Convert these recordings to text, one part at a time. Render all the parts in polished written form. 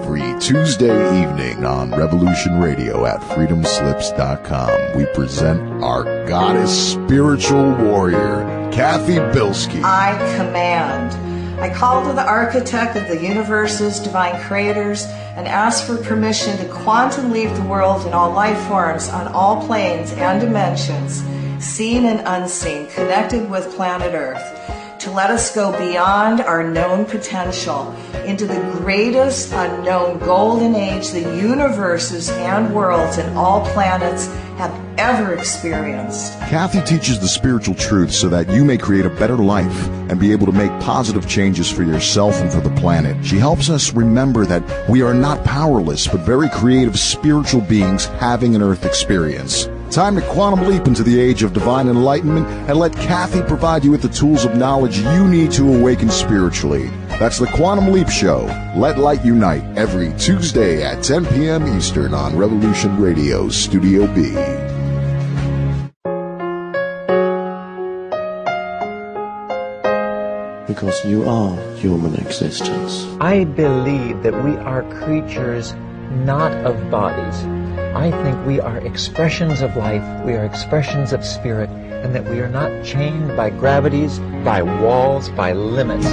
Every Tuesday evening on Revolution Radio at freedomslips.com, we present our goddess spiritual warrior, Kathy Bilski. I command. I call to the architect of the universe's divine creators and ask for permission to quantum leap the world in all life forms on all planes and dimensions, seen and unseen, connected with planet Earth, to let us go beyond our known potential into the greatest unknown golden age the universes and worlds and all planets have ever experienced. Kathy teaches the spiritual truth so that you may create a better life and be able to make positive changes for yourself and for the planet. She helps us remember that we are not powerless, but very creative spiritual beings having an Earth experience. Time to quantum leap into the age of divine enlightenment and let Kathy provide you with the tools of knowledge you need to awaken spiritually. That's the Quantum Leap Show. Let Light Unite every Tuesday at 10 p.m. Eastern on Revolution Radio, Studio B. Because you are human existence. I believe that we are creatures not of bodies. I think we are expressions of life, we are expressions of spirit, and that we are not chained by gravities, by walls, by limits.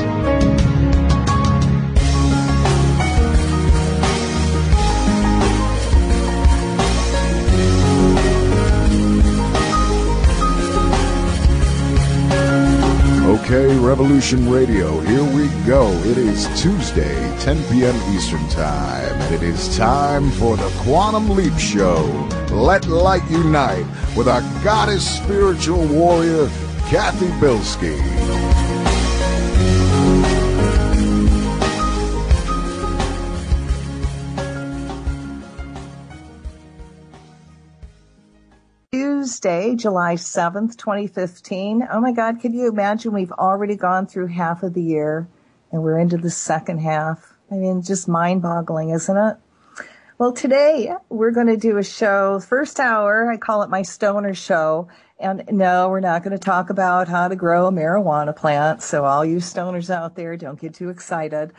Okay, Revolution Radio, here we go. It is Tuesday, 10 p.m. Eastern Time, and it is time for the Quantum Leap Show. Let Light Unite with our goddess spiritual warrior, Kathy Bilski. Tuesday, July 7th, 2015. Oh my God, can you imagine we've already gone through half of the year and we're into the second half? I mean, just mind-boggling, isn't it? Well, today we're going to do a show, first hour, I call it my stoner show. And no, we're not going to talk about how to grow a marijuana plant. So all you stoners out there, don't get too excited.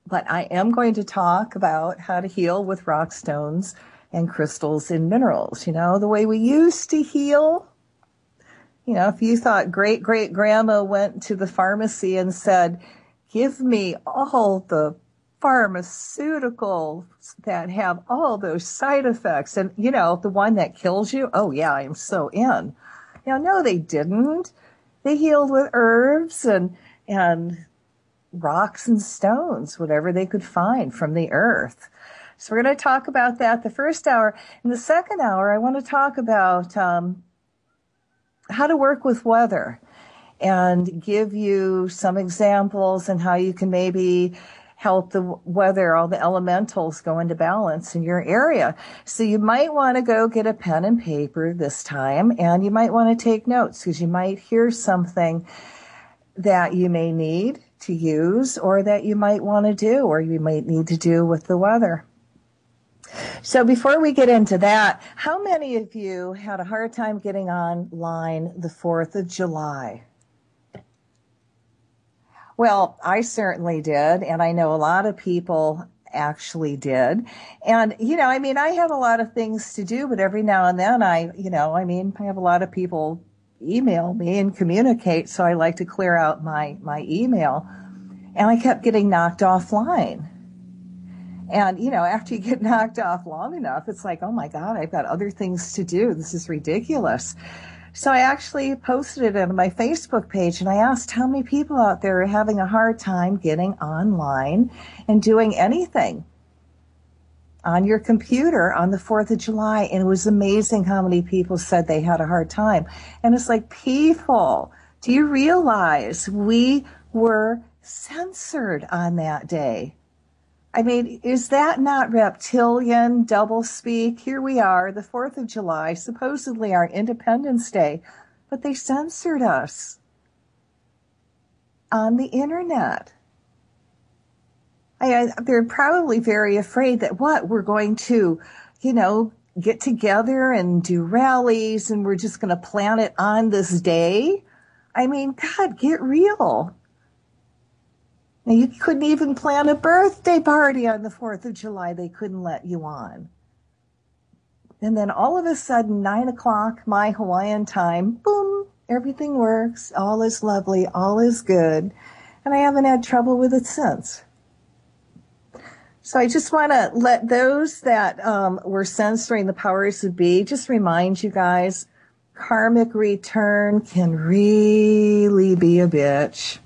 But I am going to talk about how to heal with rock stones and crystals and minerals, you know, the way we used to heal. You know, if you thought great-great-grandma went to the pharmacy and said, give me all the pharmaceuticals that have all those side effects, and, you know, the one that kills you, oh, yeah, I'm so in. You know, no, they didn't. They healed with herbs and rocks and stones, whatever they could find from the earth. So we're going to talk about that the first hour. In the second hour, I want to talk about how to work with weather and give you some examples and how you can maybe help the weather, all the elementals go into balance in your area. So you might want to go get a pen and paper this time, and you might want to take notes because you might hear something that you may need to use or that you might want to do or you might need to do with the weather. So before we get into that, how many of you had a hard time getting online the 4th of July? Well, I certainly did, and I know a lot of people actually did. And, you know, I mean, I have a lot of things to do, but every now and then I have a lot of people email me and communicate, so I like to clear out my email. And I kept getting knocked offline. And, you know, after you get knocked off long enough, it's like, oh, my God, I've got other things to do. This is ridiculous. So I actually posted it on my Facebook page, and I asked how many people out there are having a hard time getting online and doing anything on your computer on the 4th of July. And it was amazing how many people said they had a hard time. And it's like, people, do you realize we were censored on that day? I mean, is that not reptilian doublespeak? Here we are, the 4th of July, supposedly our Independence Day, but they censored us on the internet. They're probably very afraid that we're going to, you know, get together and do rallies and we're just going to plan it on this day. I mean, God, get real. Now, you couldn't even plan a birthday party on the 4th of July. They couldn't let you on. And then all of a sudden, 9 o'clock, my Hawaiian time, boom, everything works. All is lovely. All is good. And I haven't had trouble with it since. So I just want to let those that were censoring the powers that be, just remind you guys, karmic return can really be a bitch.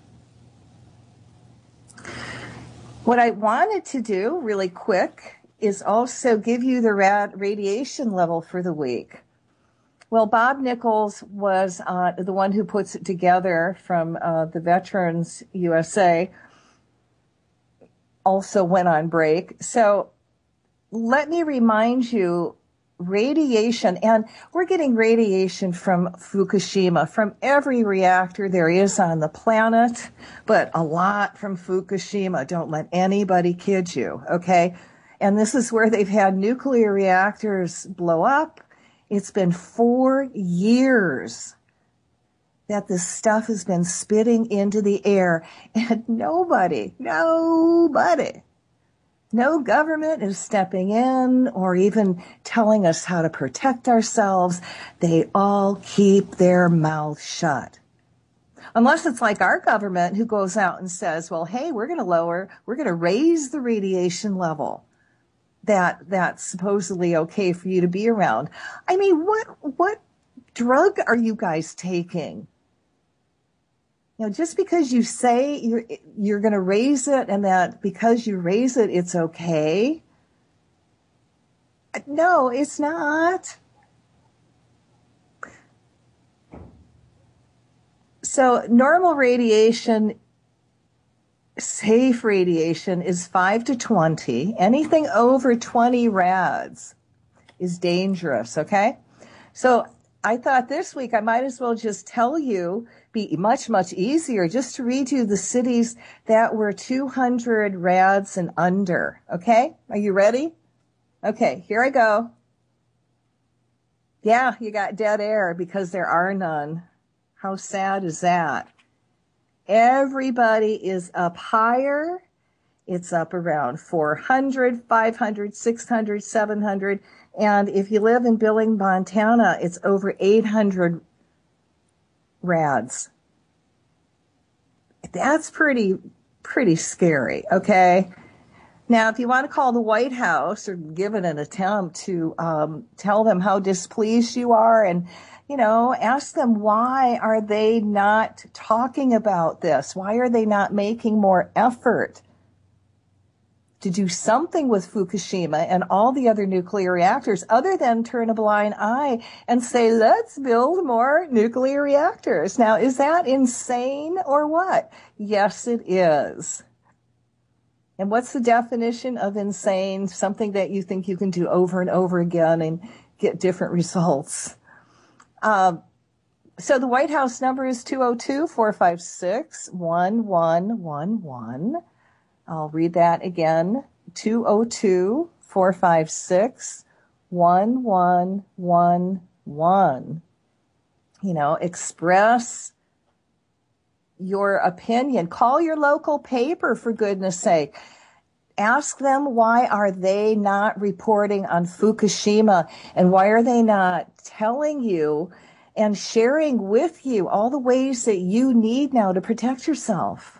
What I wanted to do really quick is also give you the radiation level for the week. Well, Bob Nichols was the one who puts it together from the Veterans USA, also went on break. So let me remind you, radiation, and we're getting radiation from Fukushima, from every reactor there is on the planet, but a lot from Fukushima. Don't let anybody kid you, okay? And this is where they've had nuclear reactors blow up. It's been 4 years that this stuff has been spitting into the air, and nobody, no government is stepping in or even telling us how to protect ourselves. They all keep their mouth shut. Unless it's like our government who goes out and says, well, hey, we're going to raise the radiation level that's supposedly okay for you to be around. I mean, what drug are you guys taking? You know, just because you say you're going to raise it and that because you raise it, it's okay. No, it's not. So normal radiation, safe radiation is 5 to 20. Anything over 20 rads is dangerous, okay? So I thought this week I might as well just tell you, be much, much easier, just to read you the cities that were 200 rads and under, okay? Are you ready? Okay, here I go. Yeah, you got dead air because there are none. How sad is that? Everybody is up higher. It's up around 400, 500, 600, 700. And if you live in Billings, Montana, it's over 800 rads. That's pretty scary, okay? Now, if you want to call the White House or give it an attempt to tell them how displeased you are and, you know, ask them why are they not talking about this? Why are they not making more effort to do something with Fukushima and all the other nuclear reactors other than turn a blind eye and say, let's build more nuclear reactors? Now, is that insane or what? Yes, it is. And what's the definition of insane? Something that you think you can do over and over again and get different results. So the White House number is 202-456-1111. I'll read that again, 202-456-1111. You know, express your opinion. Call your local paper, for goodness sake. Ask them, why are they not reporting on Fukushima, and why are they not telling you and sharing with you all the ways that you need now to protect yourself?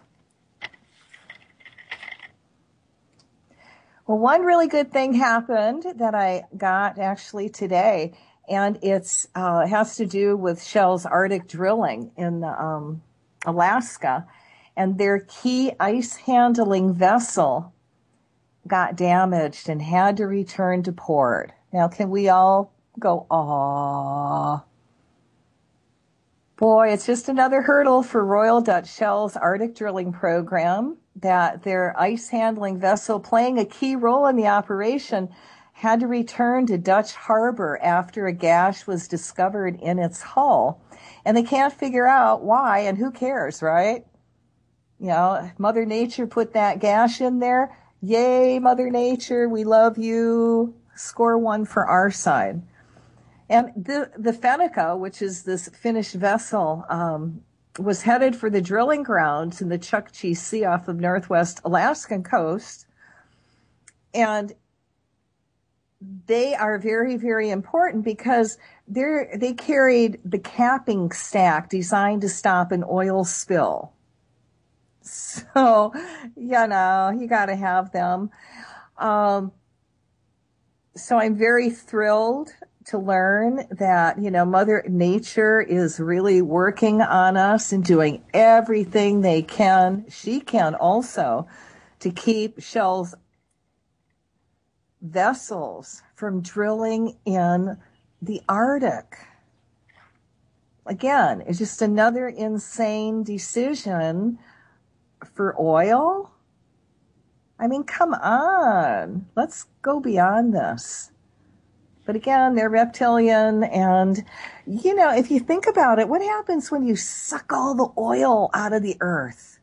Well, one really good thing happened that I got actually today, and it has to do with Shell's Arctic drilling in Alaska, and their key ice handling vessel got damaged and had to return to port. Now, can we all go, aww? Boy, it's just another hurdle for Royal Dutch Shell's Arctic drilling program, that their ice handling vessel, playing a key role in the operation, had to return to Dutch Harbor after a gash was discovered in its hull. And they can't figure out why, and who cares, right? You know, Mother Nature put that gash in there. Yay, Mother Nature, we love you. Score one for our side. And the Fennica, which is this Finnish vessel, was headed for the drilling grounds in the Chukchi Sea off of northwest Alaskan coast. And they are very, very important because they carried the capping stack designed to stop an oil spill. So, you got to have them. So I'm very thrilled to learn that, Mother Nature is really working on us and doing everything she can also, to keep Shell's vessels from drilling in the Arctic. Again, it's just another insane decision for oil. I mean, come on. Let's go beyond this. But again, they're reptilian. And, if you think about it, what happens when you suck all the oil out of the earth?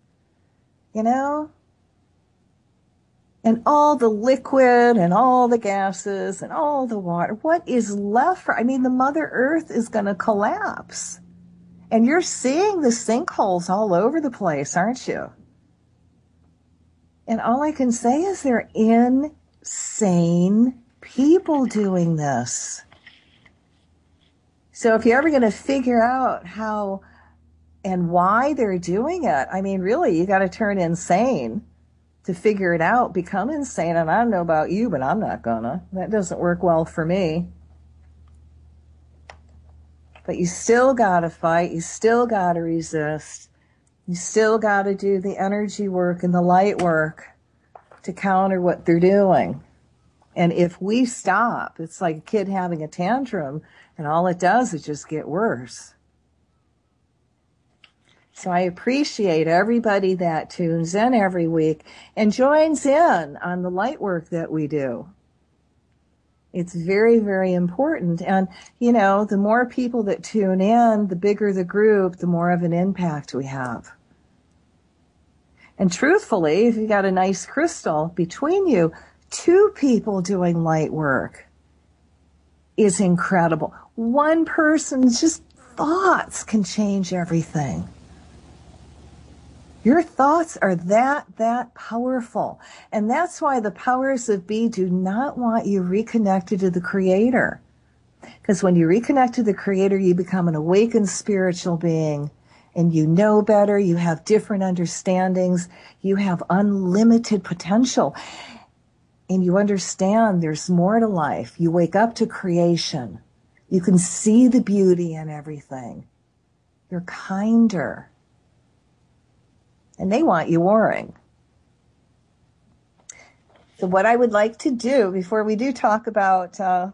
And all the liquid and all the gases and all the water. What is left the Mother Earth is going to collapse. And you're seeing the sinkholes all over the place, aren't you? And all I can say is they're insane people doing this. So if you're ever going to figure out how and why they're doing it, really, you got to turn insane to figure it out, become insane. And I don't know about you, but I'm not gonna. That doesn't work well for me. But you still got to fight. You still got to resist. You still got to do the energy work and the light work to counter what they're doing. And if we stop, it's like a kid having a tantrum, and all it does is just get worse. So I appreciate everybody that tunes in every week and joins in on the light work that we do. It's very, very important. And, the more people that tune in, the bigger the group, the more of an impact we have. And truthfully, if you got a nice crystal between you, 2 people doing light work is incredible. One person's just thoughts can change everything. Your thoughts are that powerful. And that's why the powers that be do not want you reconnected to the Creator. Because when you reconnect to the Creator, you become an awakened spiritual being. And you know better, you have different understandings, you have unlimited potential. And you understand there's more to life. You wake up to creation. You can see the beauty in everything. You're kinder. And they want you warring. So what I would like to do before we do talk about how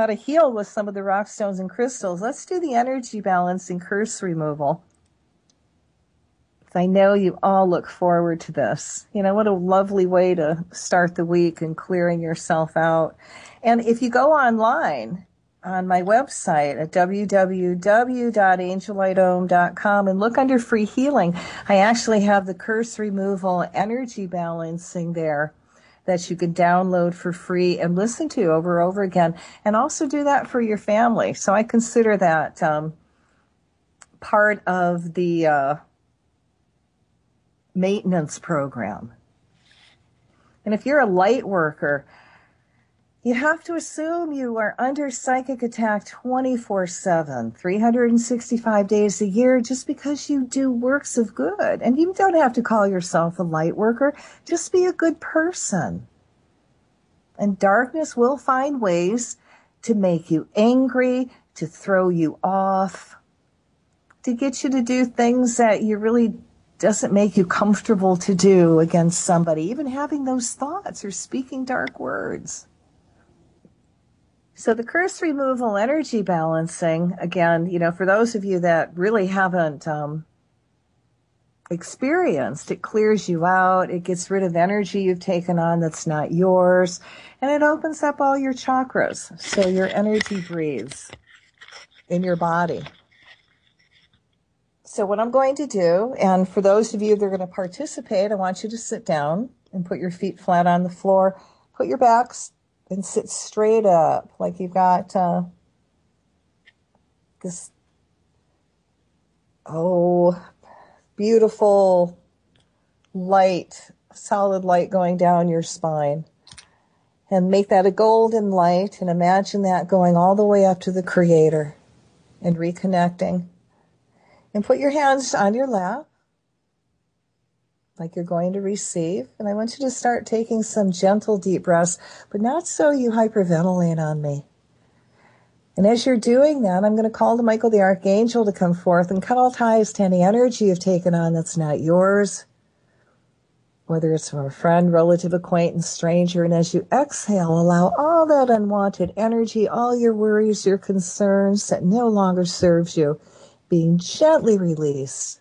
to heal with some of the rock stones and crystals, let's do the energy balance and curse removal. I know you all look forward to this. What a lovely way to start the week and clearing yourself out. And if you go online on my website at www.angeliteome.com and look under free healing, I actually have the curse removal energy balancing there that you can download for free and listen to over and over again, and also do that for your family. So I consider that part of the maintenance program. And if you're a light worker, you have to assume you are under psychic attack 24/7, 365 days a year, just because you do works of good. And you don't have to call yourself a light worker. Just be a good person. And darkness will find ways to make you angry, to throw you off, to get you to do things that you really doesn't make you comfortable to do against somebody, even having those thoughts or speaking dark words. So the curse removal energy balancing, again, for those of you that really haven't experienced, it clears you out. It gets rid of energy you've taken on that's not yours. And it opens up all your chakras. So your energy breathes in your body. So what I'm going to do, and for those of you that are going to participate, I want you to sit down and put your feet flat on the floor. Put your backs and sit straight up like you've got this beautiful light, solid light going down your spine. And make that a golden light, and imagine that going all the way up to the Creator and reconnecting. And put your hands on your lap, like you're going to receive. And I want you to start taking some gentle deep breaths, but not so you hyperventilate on me. And as you're doing that, I'm going to call to Michael the Archangel to come forth and cut all ties to any energy you've taken on that's not yours, whether it's from a friend, relative, acquaintance, stranger. And as you exhale, allow all that unwanted energy, all your worries, your concerns that no longer serves you, being gently released.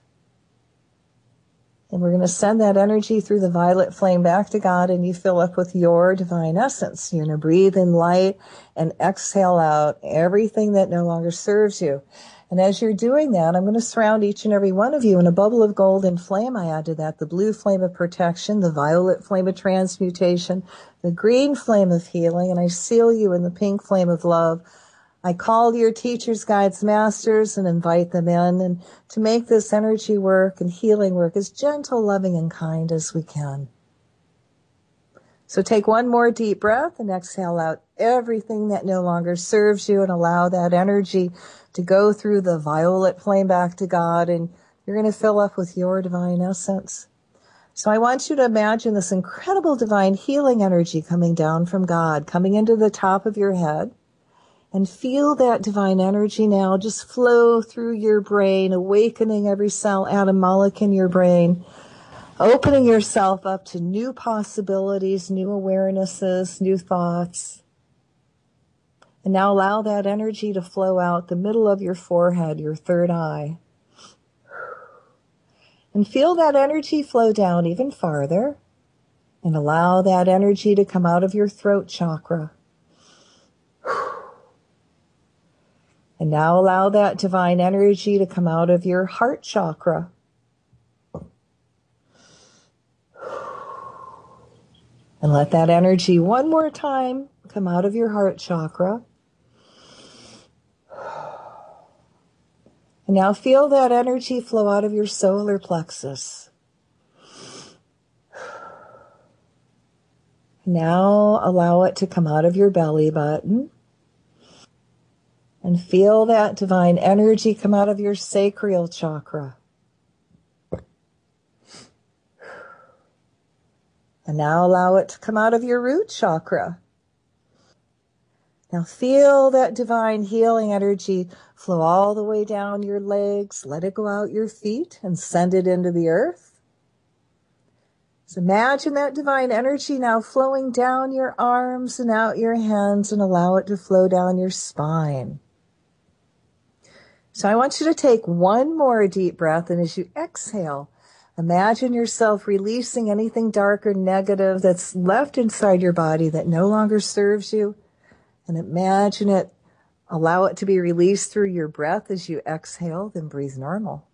And we're going to send that energy through the violet flame back to God, and you fill up with your divine essence. You're going to breathe in light and exhale out everything that no longer serves you. And as you're doing that, I'm going to surround each and every one of you in a bubble of golden flame. I add to that the blue flame of protection, the violet flame of transmutation, the green flame of healing, and I seal you in the pink flame of love. I call your teachers, guides, masters, and invite them in, and to make this energy work and healing work as gentle, loving, and kind as we can. So take one more deep breath and exhale out everything that no longer serves you, and allow that energy to go through the violet flame back to God, and you're going to fill up with your divine essence. So I want you to imagine this incredible divine healing energy coming down from God, coming into the top of your head. And feel that divine energy now just flow through your brain, awakening every cell, atom, molecule in your brain, opening yourself up to new possibilities, new awarenesses, new thoughts. And now allow that energy to flow out the middle of your forehead, your third eye. And feel that energy flow down even farther. And allow that energy to come out of your throat chakra. And now allow that divine energy to come out of your heart chakra. And let that energy one more time come out of your heart chakra. And now feel that energy flow out of your solar plexus. Now allow it to come out of your belly button. And feel that divine energy come out of your sacral chakra. And now allow it to come out of your root chakra. Now feel that divine healing energy flow all the way down your legs. Let it go out your feet and send it into the earth. So imagine that divine energy now flowing down your arms and out your hands, and allow it to flow down your spine. So I want you to take one more deep breath, and as you exhale, imagine yourself releasing anything dark or negative that's left inside your body that no longer serves you. And imagine it, allow it to be released through your breath as you exhale, then breathe normal.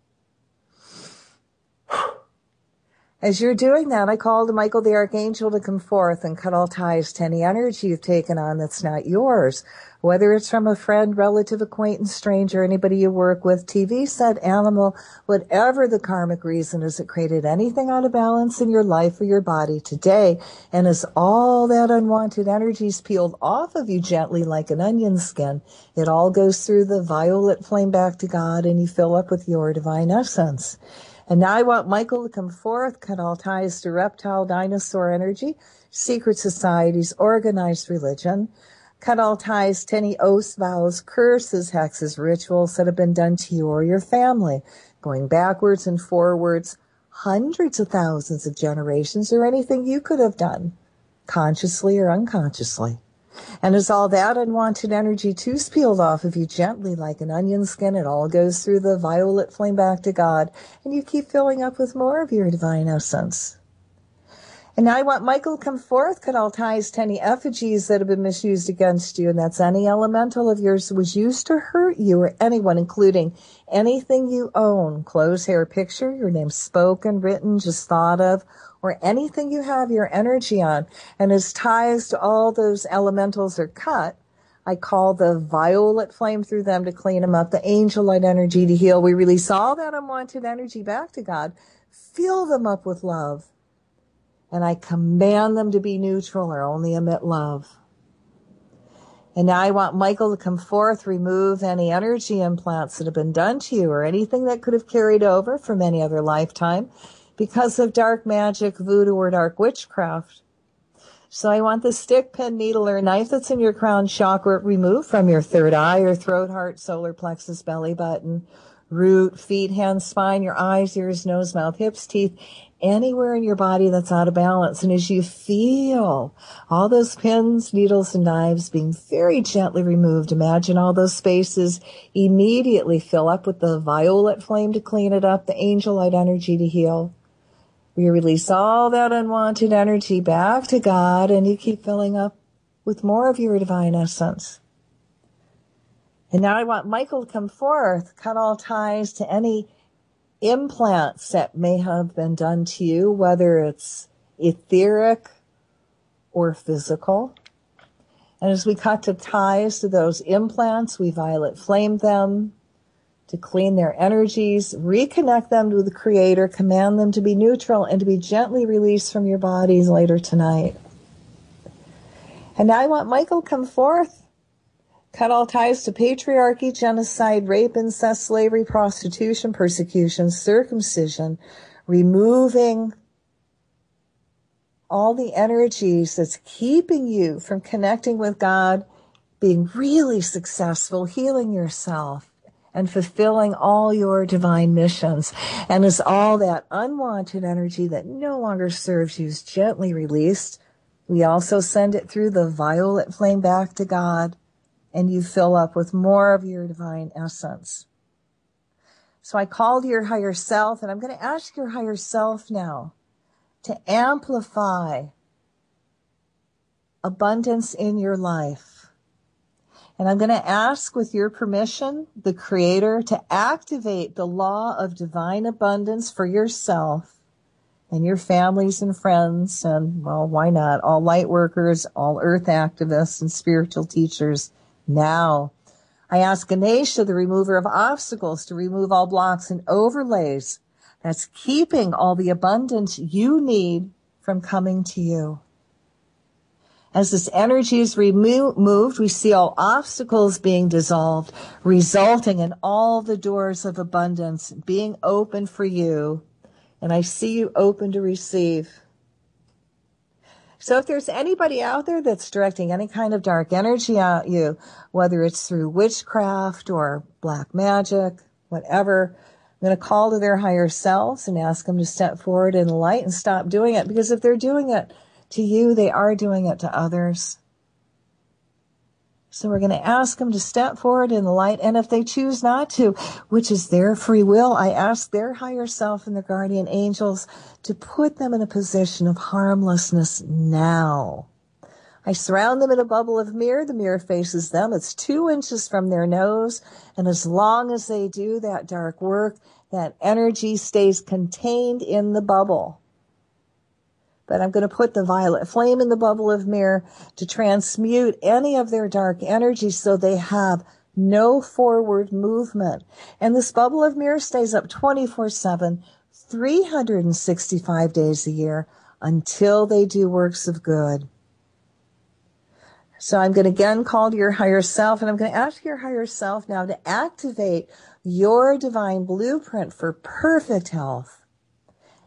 As you're doing that, I call to Michael the Archangel to come forth and cut all ties to any energy you've taken on that's not yours, whether it's from a friend, relative, acquaintance, stranger, anybody you work with, TV set, animal, whatever the karmic reason is that created anything out of balance in your life or your body today. And as all that unwanted energy is peeled off of you gently like an onion skin, it all goes through the violet flame back to God, and you fill up with your divine essence. And now I want Michael to come forth, cut all ties to reptile, dinosaur energy, secret societies, organized religion, cut all ties to any oaths, vows, curses, hexes, rituals that have been done to you or your family, going backwards and forwards, hundreds of thousands of generations, or anything you could have done, consciously or unconsciously. And as all that unwanted energy too is peeled off of you gently like an onion skin, it all goes through the violet flame back to God, and you keep filling up with more of your divine essence. And now I want Michael to come forth, cut all ties to any effigies that have been misused against you, and that's any elemental of yours that was used to hurt you or anyone, including anything you own, clothes, hair, picture, your name spoken, written, just thought of, or anything you have your energy on. And as ties to all those elementals are cut, I call the violet flame through them to clean them up, the angel light energy to heal. We release all that unwanted energy back to God. Fill them up with love. And I command them to be neutral or only emit love. And now I want Michael to come forth, remove any energy implants that have been done to you or anything that could have carried over from any other lifetime because of dark magic, voodoo, or dark witchcraft. So I want the stick, pin, needle, or knife that's in your crown chakra removed from your third eye, your throat, heart, solar plexus, belly button, root, feet, hands, spine, your eyes, ears, nose, mouth, hips, teeth, anywhere in your body that's out of balance. And as you feel all those pins, needles, and knives being very gently removed, imagine all those spaces immediately fill up with the violet flame to clean it up, the angel light energy to heal. You release all that unwanted energy back to God, and you keep filling up with more of your divine essence. And now I want Michael to come forth, cut all ties to any implants that may have been done to you, whether it's etheric or physical. And as we cut the ties to those implants, we violet flame them to clean their energies, reconnect them to the Creator, command them to be neutral and to be gently released from your bodies later tonight. And now I want Michael to come forth, cut all ties to patriarchy, genocide, rape, incest, slavery, prostitution, persecution, circumcision, removing all the energies that's keeping you from connecting with God, being really successful, healing yourself, and fulfilling all your divine missions. And as all that unwanted energy that no longer serves you is gently released, we also send it through the violet flame back to God, and you fill up with more of your divine essence. So I called your higher self, and I'm going to ask your higher self now to amplify abundance in your life. And I'm going to ask, with your permission, the Creator to activate the law of divine abundance for yourself and your families and friends and, well, why not, all light workers, all earth activists and spiritual teachers now. I ask Ganesha, the remover of obstacles, to remove all blocks and overlays that's keeping all the abundance you need from coming to you. As this energy is removed, we see all obstacles being dissolved, resulting in all the doors of abundance being open for you. And I see you open to receive. So if there's anybody out there that's directing any kind of dark energy at you, whether it's through witchcraft or black magic, whatever, I'm going to call to their higher selves and ask them to step forward in the light and stop doing it. Because if they're doing it to you, they are doing it to others. So we're going to ask them to step forward in the light. And if they choose not to, which is their free will, I ask their higher self and their guardian angels to put them in a position of harmlessness now. I surround them in a bubble of mirror. The mirror faces them. It's 2 inches from their nose. And as long as they do that dark work, that energy stays contained in the bubble. But I'm going to put the violet flame in the bubble of mirror to transmute any of their dark energy so they have no forward movement. And this bubble of mirror stays up 24/7, 365 days a year until they do works of good. So I'm going to again call to your higher self, and I'm going to ask your higher self now to activate your divine blueprint for perfect health.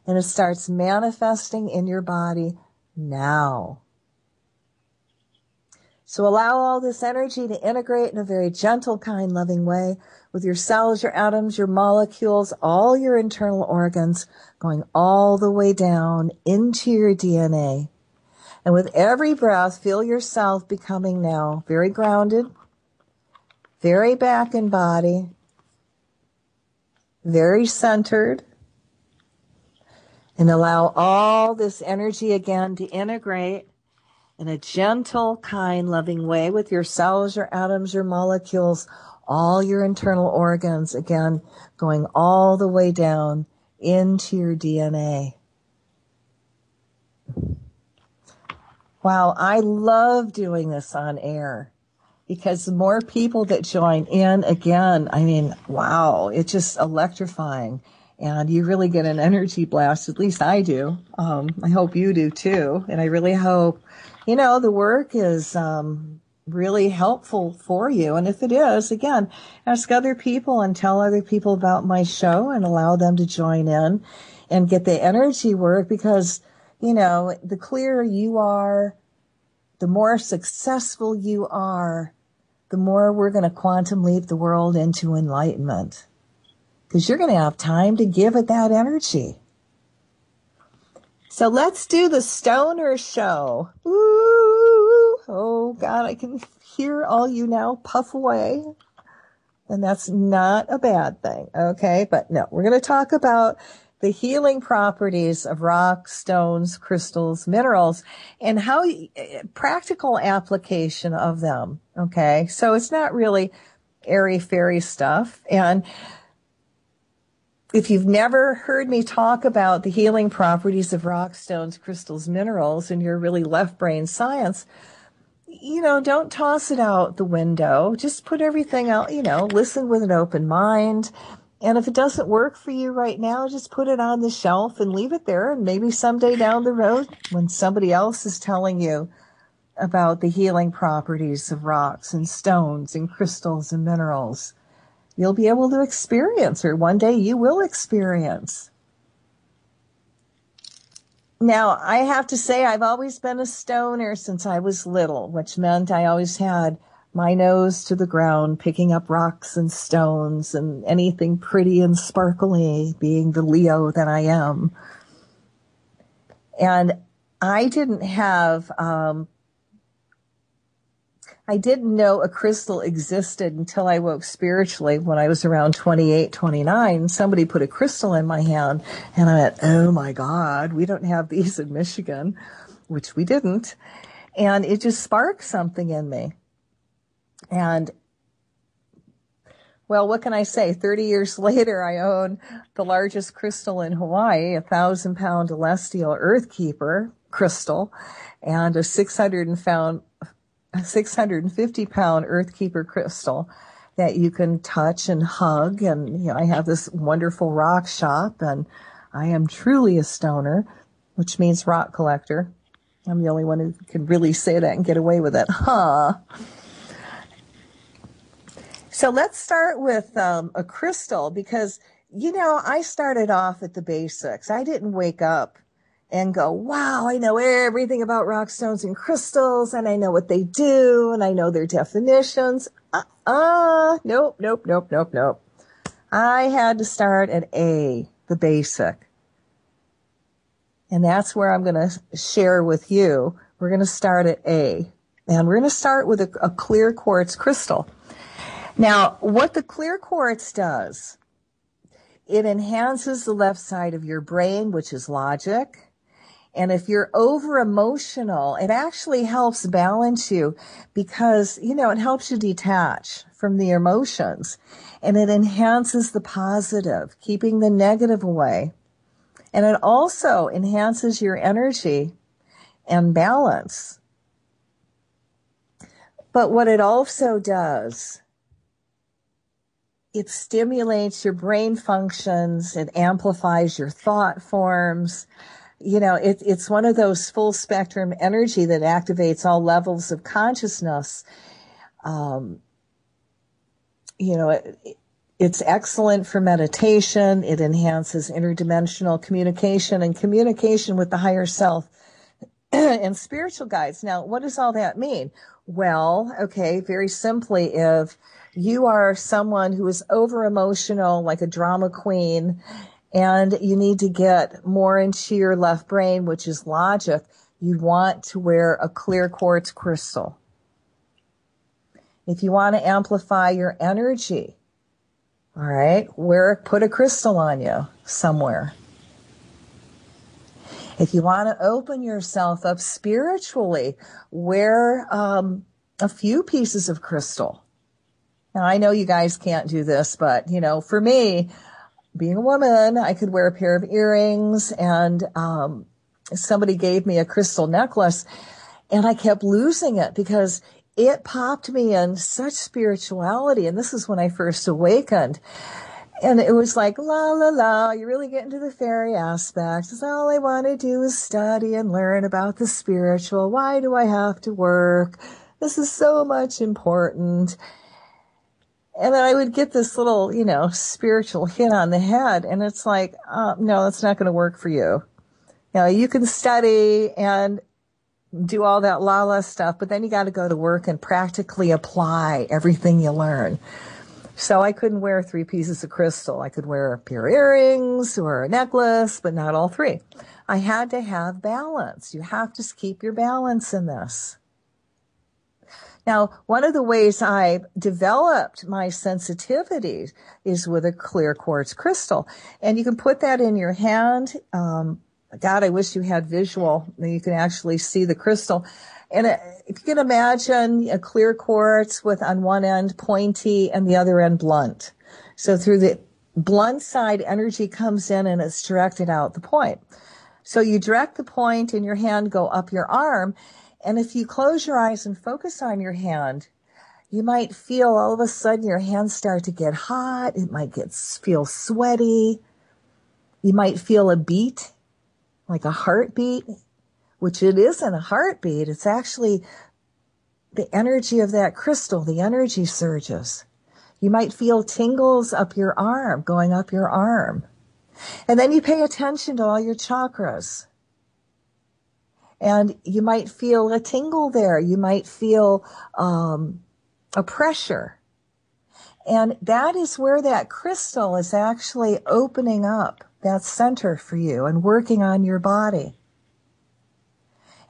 And it starts manifesting in your body now. So allow all this energy to integrate in a very gentle, kind, loving way with your cells, your atoms, your molecules, all your internal organs, going all the way down into your DNA. And with every breath, feel yourself becoming now very grounded, very back in body, very centered. And allow all this energy again to integrate in a gentle, kind, loving way with your cells, your atoms, your molecules, all your internal organs, again, going all the way down into your DNA. Wow, I love doing this on air because the more people that join in, again, I mean, wow, it's just electrifying. And you really get an energy blast. At least I do. I hope you do too. And I really hope, the work is really helpful for you. And if it is, again, ask other people and tell other people about my show and allow them to join in and get the energy work, because, the clearer you are, the more successful you are, the more we're going to quantum leap the world into enlightenment. Because you're going to have time to give it that energy. So let's do the stoner show. Ooh, oh God, I can hear all you now puff away. And that's not a bad thing, okay? But no, we're going to talk about the healing properties of rocks, stones, crystals, minerals, and how practical application of them, okay? So it's not really airy-fairy stuff. And if you've never heard me talk about the healing properties of rocks, stones, crystals, minerals, and you're really left brain science, don't toss it out the window. Just put everything out, listen with an open mind. And if it doesn't work for you right now, just put it on the shelf and leave it there. And maybe someday down the road, when somebody else is telling you about the healing properties of rocks and stones and crystals and minerals, you'll be able to experience, or one day you will experience. Now, I have to say I've always been a stoner since I was little, which meant I always had my nose to the ground, picking up rocks and stones and anything pretty and sparkly, being the Leo that I am. And I didn't know a crystal existed until I woke spiritually when I was around 28, 29. Somebody put a crystal in my hand, and I went, oh my God, we don't have these in Michigan, which we didn't. And it just sparked something in me. And, well, what can I say? 30 years later, I own the largest crystal in Hawaii, 1,000-pound celestial earthkeeper crystal, and a 650-pound earthkeeper crystal that you can touch and hug. And, I have this wonderful rock shop, and I am truly a stoner, which means rock collector. I'm the only one who can really say that and get away with it. Huh. So let's start with a crystal, because, I started off at the basics. I didn't wake up and go, wow, I know everything about rock, stones, and crystals, and I know what they do, and I know their definitions. Nope. I had to start at A, the basic. And that's where I'm going to share with you. We're going to start at A. And we're going to start with a clear quartz crystal. Now, what the clear quartz does, it enhances the left side of your brain, which is logic. And if you're over emotional, it actually helps balance you, because, it helps you detach from the emotions, and it enhances the positive, keeping the negative away. And it also enhances your energy and balance. But what it also does, it stimulates your brain functions. It amplifies your thought forms. It's one of those full spectrum energy that activates all levels of consciousness. It's excellent for meditation. It enhances interdimensional communication and communication with the higher self and spiritual guides. Now, what does all that mean? Well, okay, very simply, if you are someone who is over emotional, like a drama queen, and you need to get more into your left brain, which is logic, you want to wear a clear quartz crystal. If you want to amplify your energy, all right, put a crystal on you somewhere. If you want to open yourself up spiritually, wear a few pieces of crystal. Now, I know you guys can't do this, but, for me, being a woman, I could wear a pair of earrings, and somebody gave me a crystal necklace, and I kept losing it because it popped me in such spirituality. And this is when I first awakened. And it was like, la, la, la, you really get into the fairy aspect. It's all I want to do is study and learn about the spiritual. Why do I have to work? This is so much important. And then I would get this little, spiritual hit on the head. And it's like, no, that's not going to work for you. You can study and do all that la-la stuff, but then you got to go to work and practically apply everything you learn. So I couldn't wear 3 pieces of crystal. I could wear a pair of earrings or a necklace, but not all 3. I had to have balance. You have to keep your balance in this. Now, one of the ways I developed my sensitivity is with a clear quartz crystal. And you can put that in your hand. God, I wish you had visual. You can actually see the crystal. And if you can imagine a clear quartz with on one end pointy and the other end blunt. So through the blunt side, energy comes in and it's directed out the point. So you direct the point in your hand, go up your arm. And if you close your eyes and focus on your hand, you might feel all of a sudden your hands start to get hot. It might feel sweaty. You might feel a beat, like a heartbeat. Which it isn't a heartbeat. It's actually the energy of that crystal, the energy surges. You might feel tingles up your arm, going up your arm. And then you pay attention to all your chakras. And you might feel a tingle there. You might feel a pressure. And that is where that crystal is actually opening up that center for you and working on your body.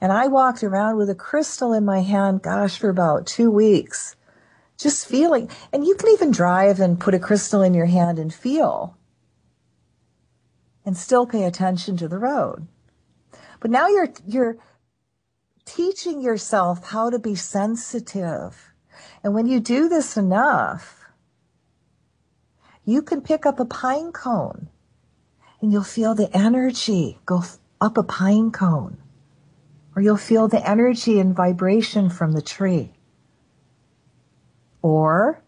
And I walked around with a crystal in my hand, for about 2 weeks, just feeling. And you can even drive and put a crystal in your hand and feel and still pay attention to the road. But now you're teaching yourself how to be sensitive. And when you do this enough, you can pick up a pine cone and you'll feel the energy go up a pine cone. Or you'll feel the energy and vibration from the tree. Or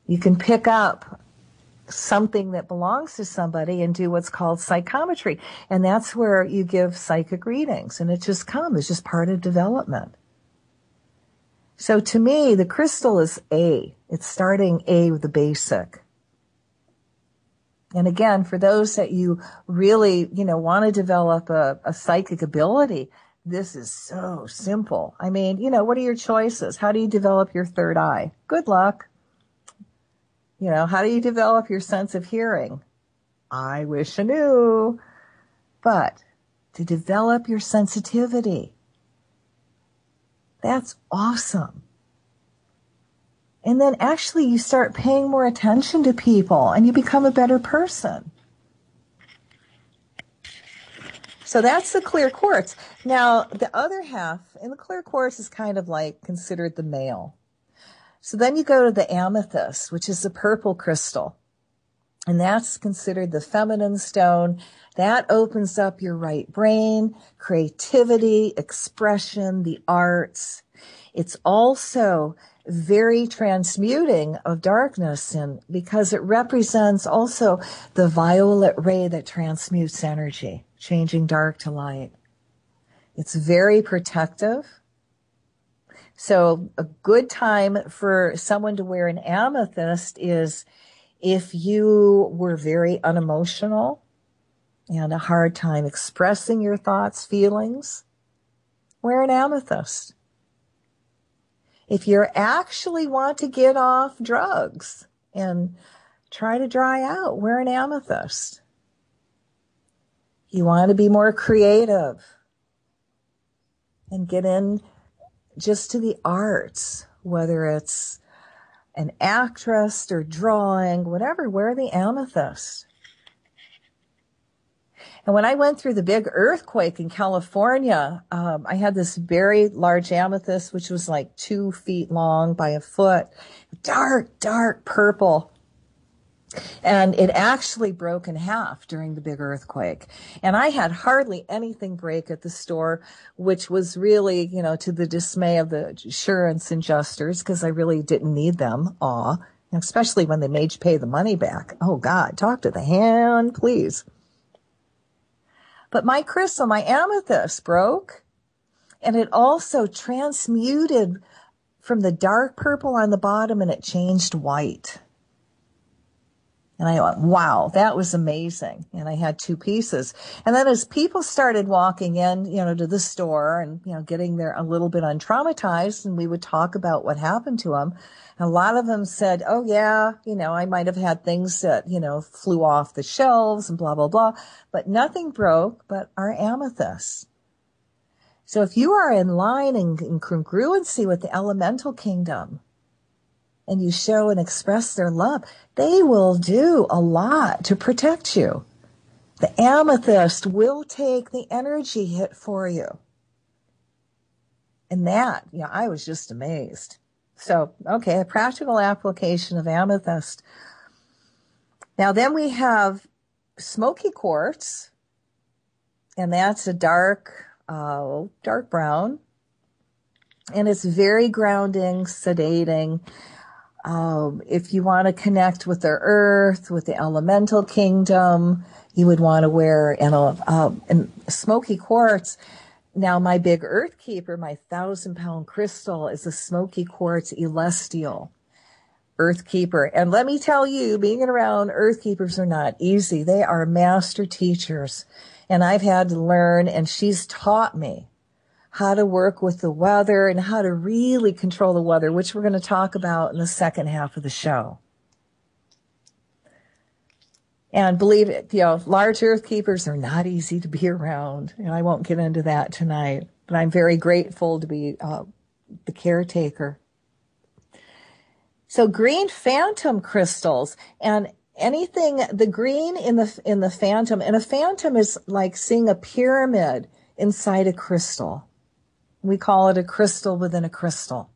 you can pick up something that belongs to somebody and do what's called psychometry. And that's where you give psychic readings. And it just comes. It's just part of development. So to me, the crystal is A. It's starting A with the basic. And again, for those that you really, want to develop a psychic ability, this is so simple. I mean, what are your choices? How do you develop your third eye? Good luck. How do you develop your sense of hearing? I wish I knew. But to develop your sensitivity, that's awesome. And then actually you start paying more attention to people and you become a better person. So that's the clear quartz. Now, the other half, and the clear quartz is kind of like considered the male. So then you go to the amethyst, which is the purple crystal. And that's considered the feminine stone. That opens up your right brain, creativity, expression, the arts. It's also very transmuting of darkness, and because it represents also the violet ray that transmutes energy, changing dark to light. It's very protective. So a good time for someone to wear an amethyst is if you were very unemotional and a hard time expressing your thoughts, feelings, wear an amethyst. If you actually want to get off drugs and try to dry out, wear an amethyst. You want to be more creative and get in just to the arts, whether it's an actress or drawing, whatever, wear the amethyst. And when I went through the big earthquake in California, I had this very large amethyst, which was like 2 feet long by a foot, dark, dark purple. And it actually broke in half during the big earthquake. And I had hardly anything break at the store, which was really, to the dismay of the insurance adjusters, because I really didn't need them. Especially when they made you pay the money back. Oh, God, talk to the hand, please. But my crystal, my amethyst, broke. And it also transmuted from the dark purple on the bottom, and it changed white. And I went, wow, that was amazing. And I had 2 pieces. And then as people started walking in, to the store and, getting there a little bit untraumatized, and we would talk about what happened to them, a lot of them said, oh, yeah, I might have had things that, flew off the shelves and blah, blah, blah. But nothing broke but our amethyst. So if you are in line and in congruency with the elemental kingdom, and you show and express their love, they will do a lot to protect you. The amethyst will take the energy hit for you. And that, I was just amazed. So, okay, a practical application of amethyst. Now then we have smoky quartz, and that's a dark brown. And it's very grounding, sedating. If you want to connect with the earth, with the elemental kingdom, you would want to wear and smoky quartz. Now, my big earth keeper, my 1,000-pound crystal, is a smoky quartz celestial earth keeper. And let me tell you, being around earth keepers are not easy. They are master teachers. And I've had to learn, and she's taught me how to work with the weather and how to really control the weather, which we're going to talk about in the second half of the show. And believe it, large earth keepers are not easy to be around. And I won't get into that tonight, but I'm very grateful to be the caretaker. So green phantom crystals, and anything, the green in the phantom, and a phantom is like seeing a pyramid inside a crystal. We call it a crystal within a crystal.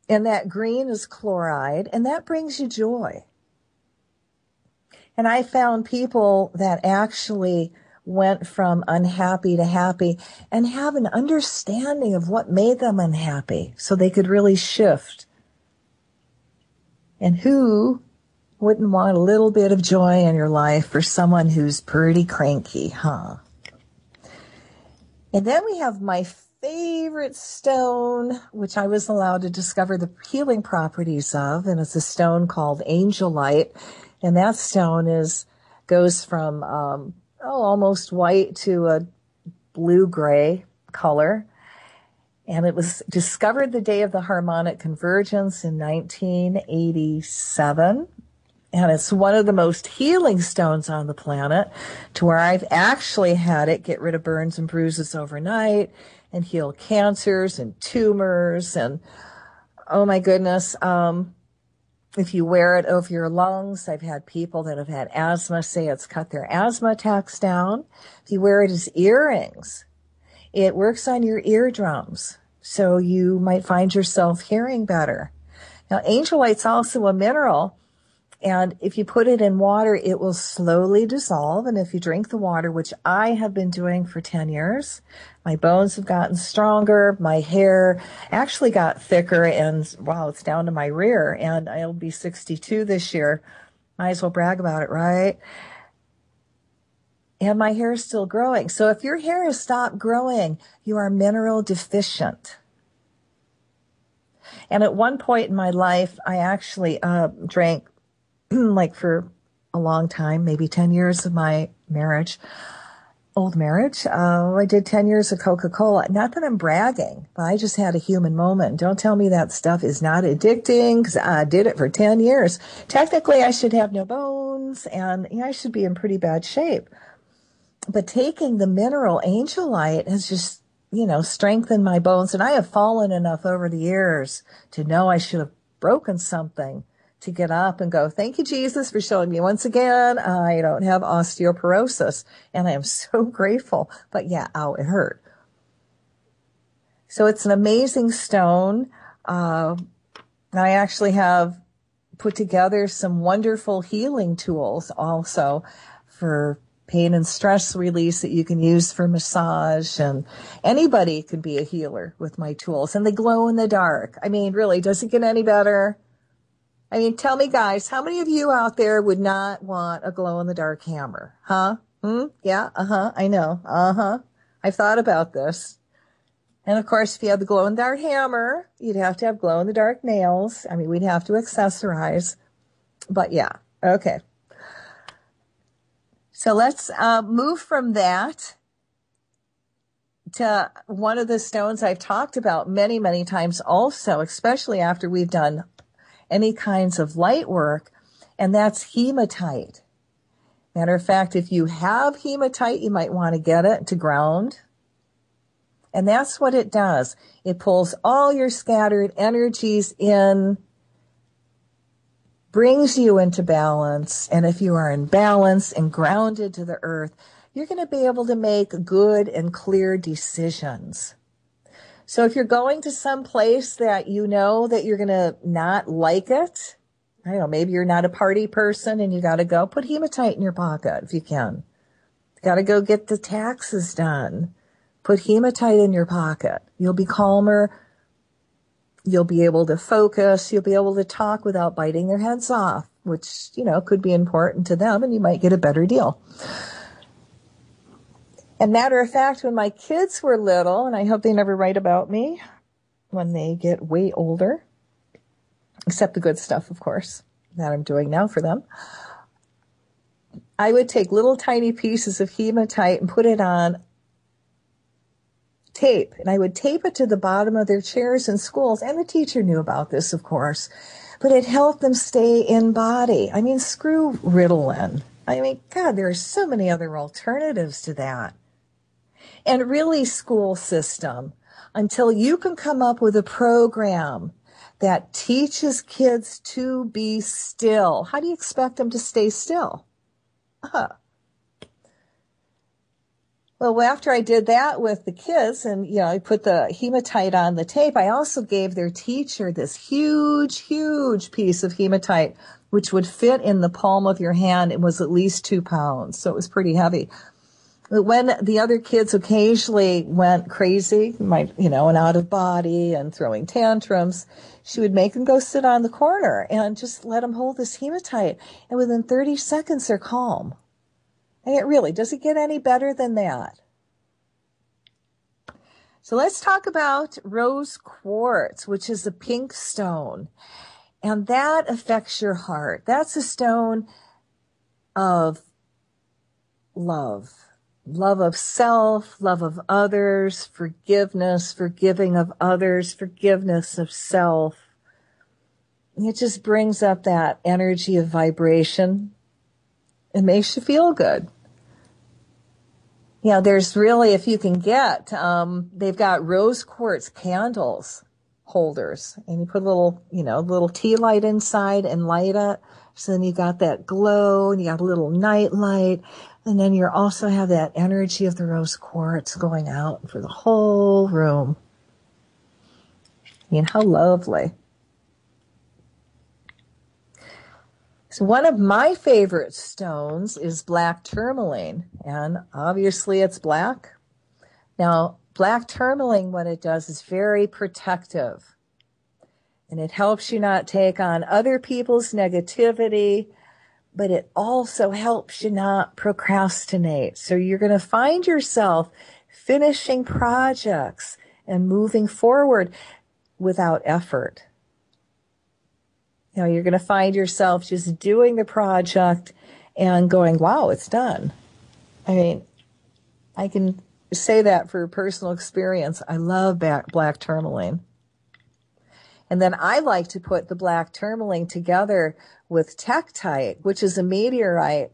And that green is chloride, and that brings you joy. And I found people that actually went from unhappy to happy and have an understanding of what made them unhappy so they could really shift. And who wouldn't want a little bit of joy in your life for someone who's pretty cranky, huh? And then we have my favorite stone, which I was allowed to discover the healing properties of, and it's a stone called angelite. And that stone goes from almost white to a blue-gray color. And it was discovered the day of the harmonic convergence in 1987. And it's one of the most healing stones on the planet, to where I've actually had it get rid of burns and bruises overnight and heal cancers and tumors. And oh my goodness, if you wear it over your lungs, I've had people that have had asthma say it's cut their asthma attacks down. If you wear it as earrings, it works on your eardrums, so you might find yourself hearing better. Now, angelite's also a mineral. And if you put it in water, it will slowly dissolve. And if you drink the water, which I have been doing for 10 years, my bones have gotten stronger. My hair actually got thicker, and wow, it's down to my rear. And I'll be 62 this year. Might as well brag about it, right? And my hair is still growing. So if your hair has stopped growing, you are mineral deficient. And at one point in my life, I actually drank like for a long time, maybe 10 years of my old marriage. I did 10 years of Coca-Cola. Not that I'm bragging, but I just had a human moment. Don't tell me that stuff is not addicting, because I did it for 10 years. Technically, I should have no bones, and I should be in pretty bad shape. But taking the mineral angelite has just, strengthened my bones. And I have fallen enough over the years to know I should have broken something to get up and go, thank you, Jesus, for showing me once again I don't have osteoporosis. And I am so grateful. But yeah, ow, it hurt. So it's an amazing stone. I actually have put together some wonderful healing tools also for pain and stress release that you can use for massage, and anybody can be a healer with my tools. And they glow in the dark. I mean, really, does it get any better? I mean, tell me, guys, how many of you out there would not want a glow in the dark hammer? Huh? Yeah, I know. I've thought about this. And of course, if you had the glow in the dark hammer, you'd have to have glow in the dark nails. I mean, we'd have to accessorize. But yeah, okay. So let's move from that to one of the stones I've talked about many, many times also, especially after we've done any kinds of light work, and that's hematite. Matter of fact, if you have hematite, you might want to get it to ground. And that's what it does. It pulls all your scattered energies in, brings you into balance. And if you are in balance and grounded to the earth, you're going to be able to make good and clear decisions. So if you're going to some place that you know that you're going to not like it, I don't know, maybe you're not a party person and you got to go, put hematite in your pocket if you can. Got to go get the taxes done. Put hematite in your pocket. You'll be calmer. You'll be able to focus. You'll be able to talk without biting their heads off, which, could be important to them, and you might get a better deal. And matter of fact, when my kids were little, and I hope they never write about me when they get way older, except the good stuff, of course, that I'm doing now for them, I would take little tiny pieces of hematite and put it on tape, and I would tape it to the bottom of their chairs in schools, and the teacher knew about this, of course, but it helped them stay in body. I mean, screw Ritalin. I mean, God, there are so many other alternatives to that. And really, school system, until you can come up with a program that teaches kids to be still, how do you expect them to stay still? Well, after I did that with the kids and, I put the hematite on the tape, I also gave their teacher this huge, huge piece of hematite, which would fit in the palm of your hand. It was at least 2 pounds, so it was pretty heavy. But when the other kids occasionally went crazy, and out of body and throwing tantrums, she would make them go sit on the corner and just let them hold this hematite. And within 30 seconds, they're calm. And it really, does it get any better than that? So let's talk about rose quartz, which is a pink stone. And that affects your heart. That's a stone of love. Love of self, love of others, forgiveness, forgiving of others, forgiveness of self. It just brings up that energy of vibration. It makes you feel good. There's really, if you can get, they've got rose quartz candles holders, and you put a little tea light inside and light it. So then you got that glow, and you got a little night light, and then you also have that energy of the rose quartz going out for the whole room. How lovely. So one of my favorite stones is black tourmaline, and obviously it's black. Now, black tourmaline, what it does is very protective, and it helps you not take on other people's negativity, but it also helps you not procrastinate. So you're going to find yourself finishing projects and moving forward without effort. You're going to find yourself just doing the project and going, wow, it's done. I mean, I can say that for personal experience. I love black tourmaline. And then I like to put the black tourmaline together with tektite, which is a meteorite.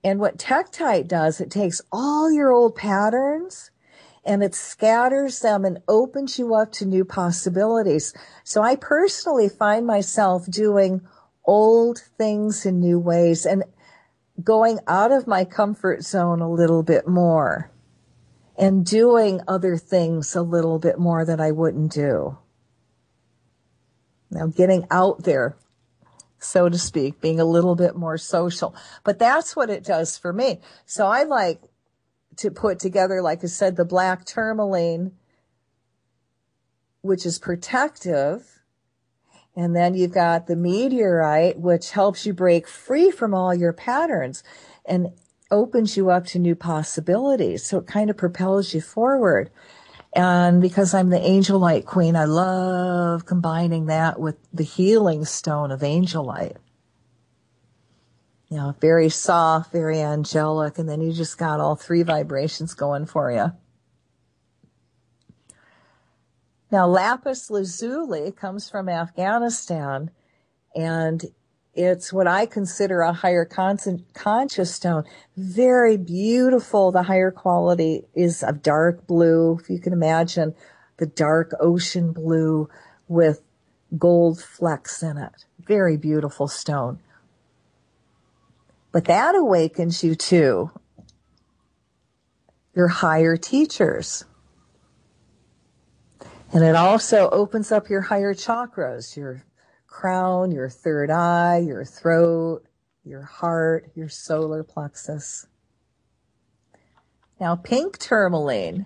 And what tektite does, it takes all your old patterns and it scatters them and opens you up to new possibilities. So I personally find myself doing old things in new ways and going out of my comfort zone a little bit more and doing other things a little bit more that I wouldn't do. Now, getting out there so to speak, being a little bit more social. But that's what it does for me. So I like to put together, like I said, the black tourmaline, which is protective. And then you've got the meteorite, which helps you break free from all your patterns and opens you up to new possibilities. So it kind of propels you forward. And because I'm the angel light queen, I love combining that with the healing stone of angel light. You know, very soft, very angelic, and then you just got all three vibrations going for you. Now, lapis lazuli comes from Afghanistan, and it's what I consider a higher conscious stone. Very beautiful. The higher quality is a dark blue. If you can imagine the dark ocean blue with gold flecks in it. Very beautiful stone. But that awakens you to your higher teachers. And it also opens up your higher chakras, your crown, your third eye, your throat, your heart, your solar plexus. Now, pink tourmaline,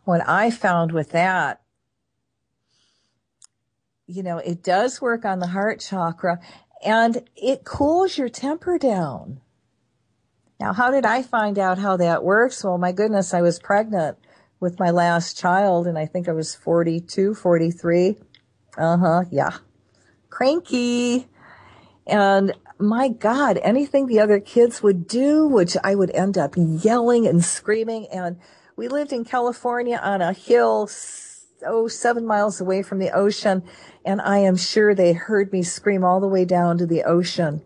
what I found with that, you know, it does work on the heart chakra and it cools your temper down. Now, how did I find out how that works? Well, my goodness, I was pregnant with my last child and I think I was 42, 43. Yeah. Cranky. And my God, anything the other kids would do, which I would end up yelling and screaming. And we lived in California on a hill, 7 miles away from the ocean. And I am sure they heard me scream all the way down to the ocean.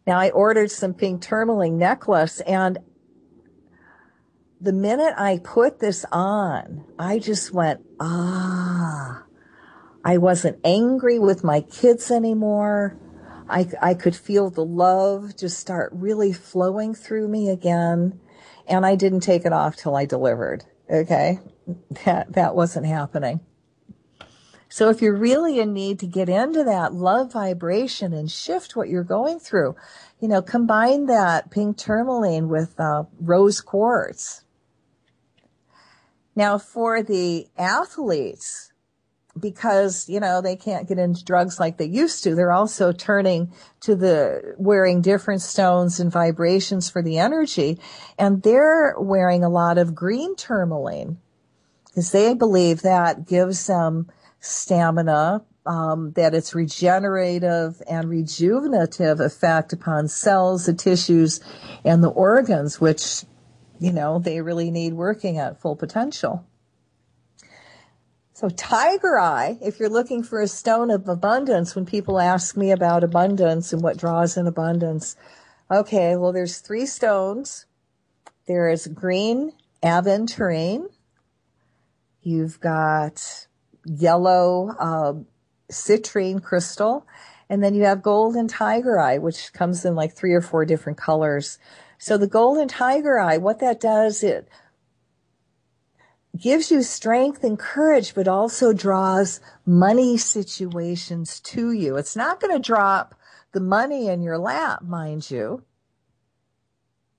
Now, I ordered some pink tourmaline necklace, and the minute I put this on, I just went, I wasn't angry with my kids anymore. I could feel the love just start really flowing through me again. And I didn't take it off till I delivered. Okay. That wasn't happening. So if you're really in need to get into that love vibration and shift what you're going through, you know, combine that pink tourmaline with rose quartz. Now for the athletes, because, you know, they can't get into drugs like they used to, they're also turning to the wearing different stones and vibrations for the energy. And they're wearing a lot of green tourmaline because they believe that gives them stamina, that it's regenerative and rejuvenative effect upon cells, the tissues, and the organs, which, you know, they really need working at full potential. So tiger eye, if you're looking for a stone of abundance, when people ask me about abundance and what draws in abundance, okay, well, there's 3 stones. There is green aventurine. You've got yellow citrine crystal, and then you have golden tiger eye, which comes in like 3 or 4 different colors. So the golden tiger eye, what that does, it gives you strength and courage, but also draws money situations to you. It's not going to drop the money in your lap, mind you,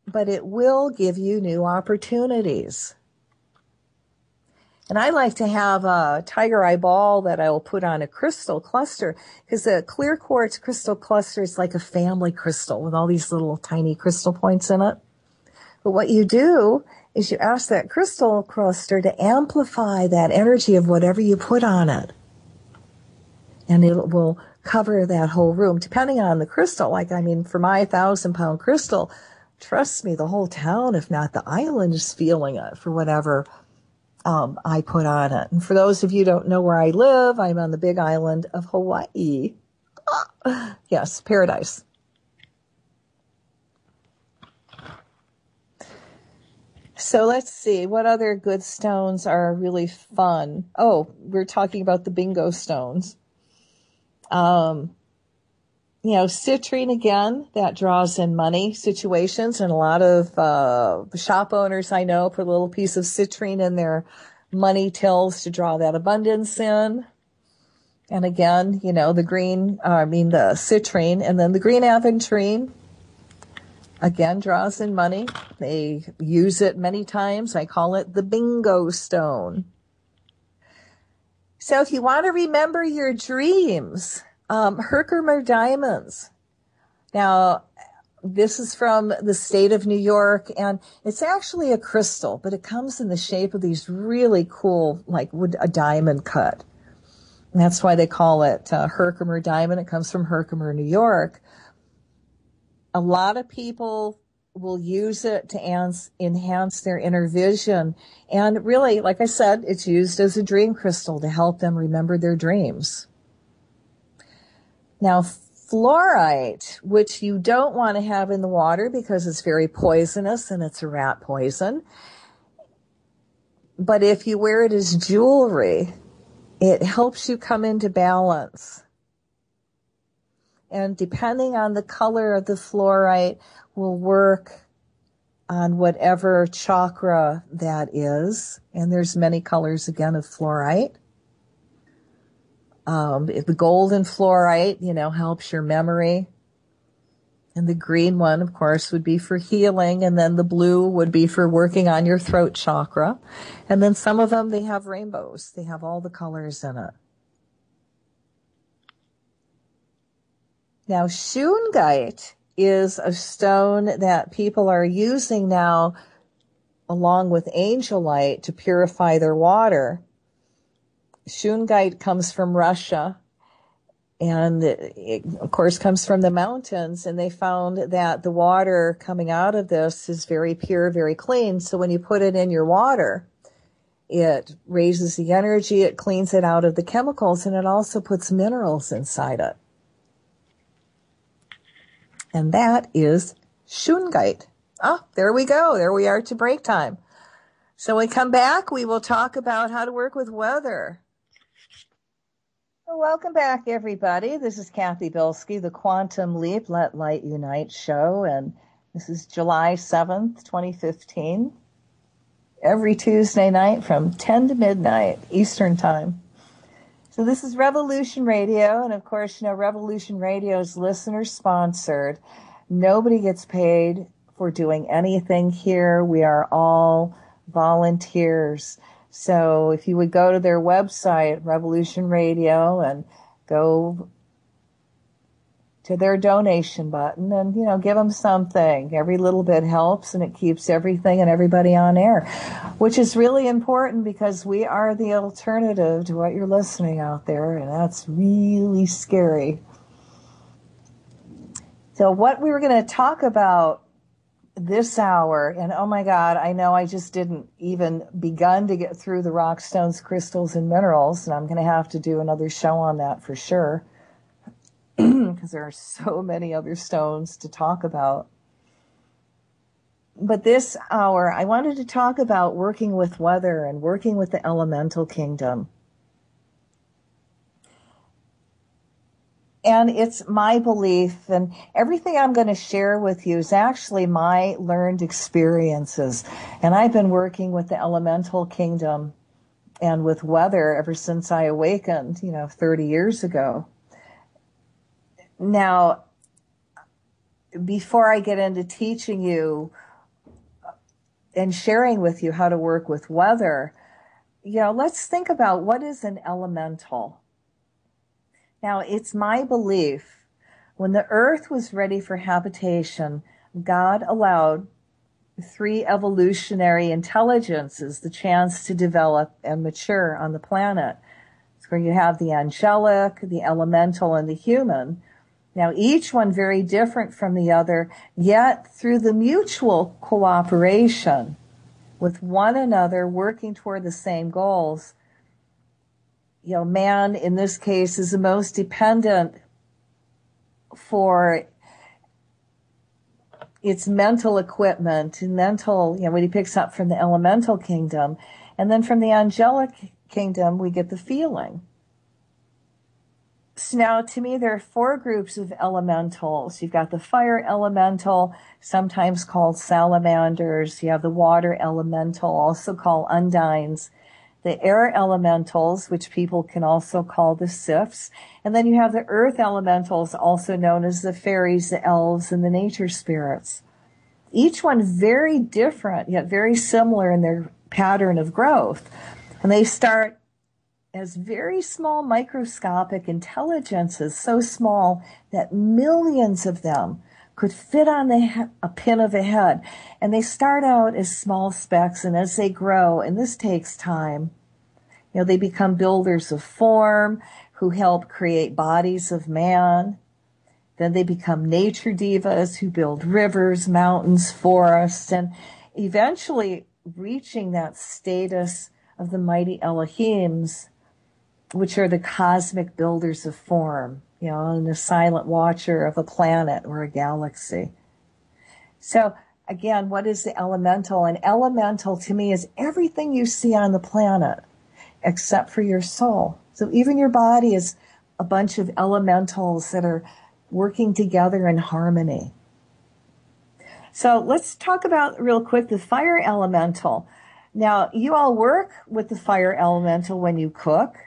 but it will give you new opportunities. And I like to have a tiger eye ball that I will put on a crystal cluster, because the clear quartz crystal cluster is like a family crystal with all these little tiny crystal points in it. But what you do is you ask that crystal cluster to amplify that energy of whatever you put on it. And it will cover that whole room, depending on the crystal. Like, I mean, for my 1,000-pound crystal, trust me, the whole town, if not the island, is feeling it for whatever I put on it. And for those of you who don't know where I live, I'm on the big island of Hawaii. Yes, paradise. So let's see, what other good stones are really fun? Oh, we're talking about the bingo stones. You know, citrine, again, that draws in money situations, and a lot of shop owners I know put a little piece of citrine in their money tills to draw that abundance in. And again, the the citrine, and then the green aventurine, again, draws in money. They use it many times. I call it the bingo stone. So if you want to remember your dreams, Herkimer diamonds. Now, this is from the state of New York, and it's actually a crystal, but it comes in the shape of these really cool, like a diamond cut. And that's why they call it Herkimer diamond. It comes from Herkimer, New York. A lot of people will use it to enhance their inner vision. And really, like I said, it's used as a dream crystal to help them remember their dreams. Now, fluorite, which you don't want to have in the water because it's very poisonous and it's a rat poison. But if you wear it as jewelry, it helps you come into balance. And depending on the color of the fluorite will work on whatever chakra that is. And there's many colors, again, of fluorite. The golden fluorite, helps your memory. And the green one, of course, would be for healing. And then the blue would be for working on your throat chakra. And then some of them, they have rainbows. They have all the colors in it. Now, shungite is a stone that people are using now along with angelite to purify their water. Shungite comes from Russia, and it, of course, comes from the mountains, and they found that the water coming out of this is very pure, very clean. So when you put it in your water, it raises the energy, it cleans it out of the chemicals, and it also puts minerals inside it. And that is shungite. Oh, there we go. There we are to break time. So when we come back, we will talk about how to work with weather. Well, welcome back, everybody. This is Kathy Bilski, the Quantum Leap, Let Light Unite show. And this is July 7th, 2015. Every Tuesday night from 10 to midnight Eastern Time. So this is Revolution Radio, and of course, Revolution Radio is listener-sponsored. Nobody gets paid for doing anything here. We are all volunteers. So if you would go to their website, Revolution Radio, and go to their donation button and, give them something. Every little bit helps, and it keeps everything and everybody on air, which is really important because we are the alternative to what you're listening out there, and that's really scary. So what we were going to talk about this hour, and oh my God, I know I just didn't even begun to get through the rock, stones, crystals, and minerals, and I'm going to have to do another show on that for sure. Because there are so many other stones to talk about. But this hour, I wanted to talk about working with weather and working with the elemental kingdom. And it's my belief, and everything I'm going to share with you is actually my learned experiences. And I've been working with the elemental kingdom and with weather ever since I awakened, 30 years ago. Now, before I get into teaching you and sharing with you how to work with weather, let's think about what is an elemental. Now, it's my belief when the earth was ready for habitation, God allowed 3 evolutionary intelligences the chance to develop and mature on the planet. It's where you have the angelic, the elemental, and the human. Now, each one very different from the other, yet through the mutual cooperation with one another, working toward the same goals, man, in this case, is the most dependent for its mental equipment and mental, what he picks up from the elemental kingdom. And then from the angelic kingdom, we get the feeling. So now, to me, there are 4 groups of elementals. You've got the fire elemental, sometimes called salamanders. You have the water elemental, also called undines. the air elementals, which people can also call the sifts, and then you have the earth elementals, also known as the fairies, the elves, and the nature spirits. Each one very different, yet very similar in their pattern of growth. And they start as very small microscopic intelligences, so small that millions of them could fit on a pin of a head. And they start out as small specks, and as they grow, and this takes time, they become builders of form who help create bodies of man. Then they become nature divas who build rivers, mountains, forests, and eventually reaching that status of the mighty Elohims, which are the cosmic builders of form, and the silent watcher of a planet or a galaxy. So again, what is the elemental? An elemental to me is everything you see on the planet except for your soul. So even your body is a bunch of elementals that are working together in harmony. So let's talk about real quick the fire elemental. Now, you all work with the fire elemental when you cook.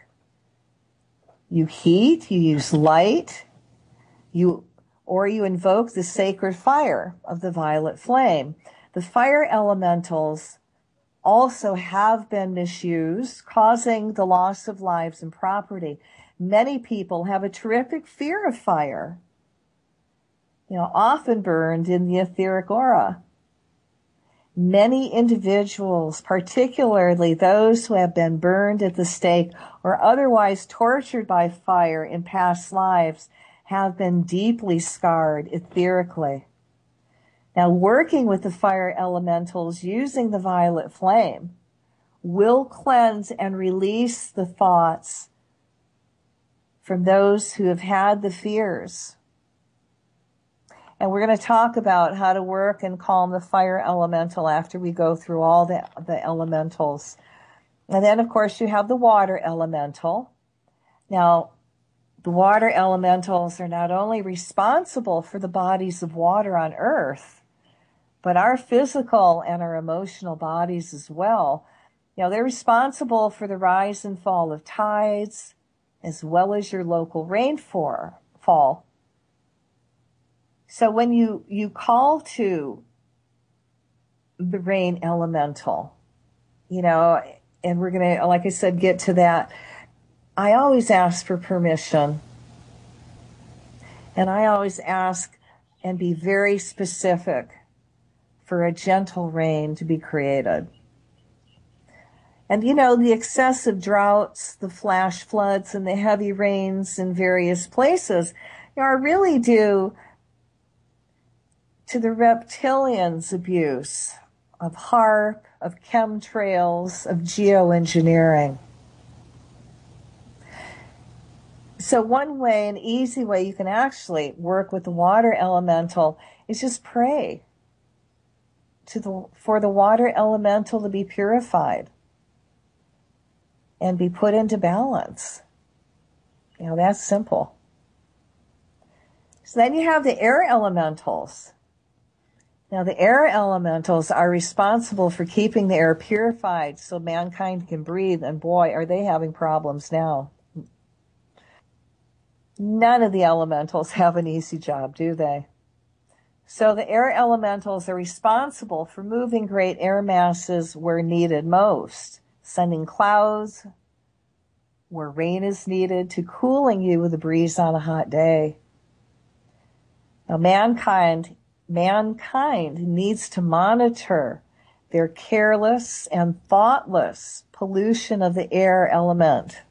You heat, you use light, you invoke the sacred fire of the violet flame. The fire elementals also have been misused, causing the loss of lives and property. Many people have a terrific fear of fire, often burned in the etheric aura. Many individuals, particularly those who have been burned at the stake or otherwise tortured by fire in past lives, have been deeply scarred etherically. Now, working with the fire elementals using the violet flame will cleanse and release the thoughts from those who have had the fears. And we're going to talk about how to work and calm the fire elemental after we go through all the elementals. And then, of course, you have the water elemental. Now, the water elementals are not only responsible for the bodies of water on Earth, but our physical and our emotional bodies as well. They're responsible for the rise and fall of tides, as well as your local rainfall. So when you call to the rain elemental, and we're going to, like I said, get to that, I always ask for permission. And I always ask and be very specific for a gentle rain to be created. And the excessive droughts, the flash floods, and the heavy rains in various places are really due to the reptilians' abuse of HAARP, of chemtrails, of geoengineering. So one way, an easy way you can actually work with the water elemental is just pray for the water elemental to be purified and be put into balance. That's simple. So then you have the air elementals. Now, the air elementals are responsible for keeping the air purified so mankind can breathe, and boy, are they having problems now. None of the elementals have an easy job, do they? So the air elementals are responsible for moving great air masses where needed most, sending clouds where rain is needed, to cooling you with a breeze on a hot day. Now, mankind needs to monitor their careless and thoughtless pollution of the air element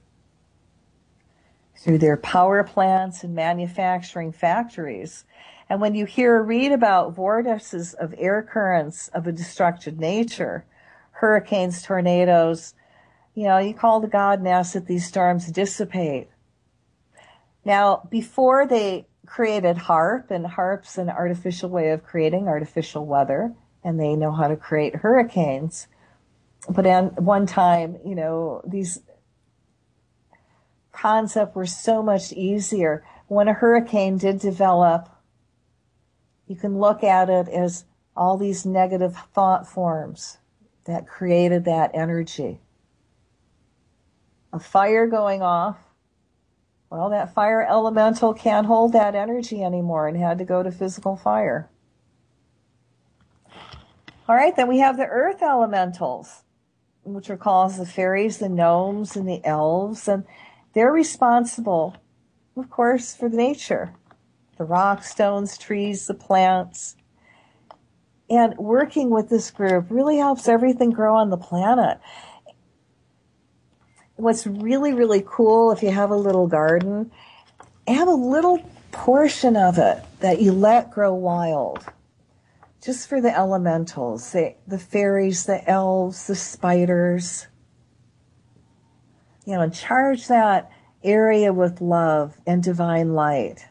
through their power plants and manufacturing factories. And when you hear or read about vortices of air currents of a destructive nature, hurricanes, tornadoes, you call to God and ask that these storms dissipate. Now, before they created HAARP, and HAARP's an artificial way of creating artificial weather, and they know how to create hurricanes. But at one time, these concepts were so much easier. When a hurricane did develop, you can look at it as all these negative thought forms that created that energy. a fire going off. Well, that fire elemental can't hold that energy anymore and had to go to physical fire. All right, then we have the earth elementals, which are called the fairies, the gnomes, and the elves, and they're responsible, of course, for the nature, the rocks, stones, trees, the plants. And working with this group really helps everything grow on the planet. What's really, really cool, if you have a little garden, have a little portion of it that you let grow wild. Just for the elementals, the fairies, the elves, the spiders. You know, and charge that area with love and divine light.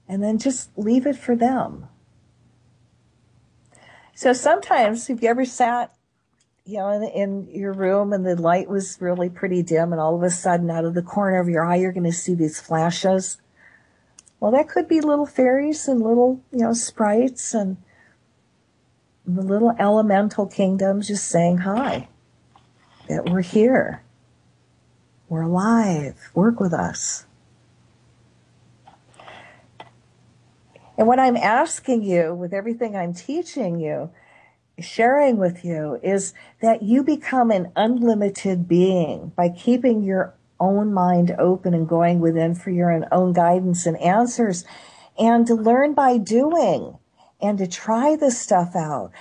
And then just leave it for them. So sometimes, if you ever sat, you know, in your room and the light was really pretty dim and all of a sudden out of the corner of your eye you're going to see these flashes. Well, that could be little fairies and little, you know, sprites and the little elemental kingdoms just saying hi, that we're here, we're alive, work with us. And what I'm asking you with everything I'm teaching you, sharing with you, is that you become an unlimited being by keeping your own mind open and going within for your own guidance and answers, and to learn by doing and to try this stuff out.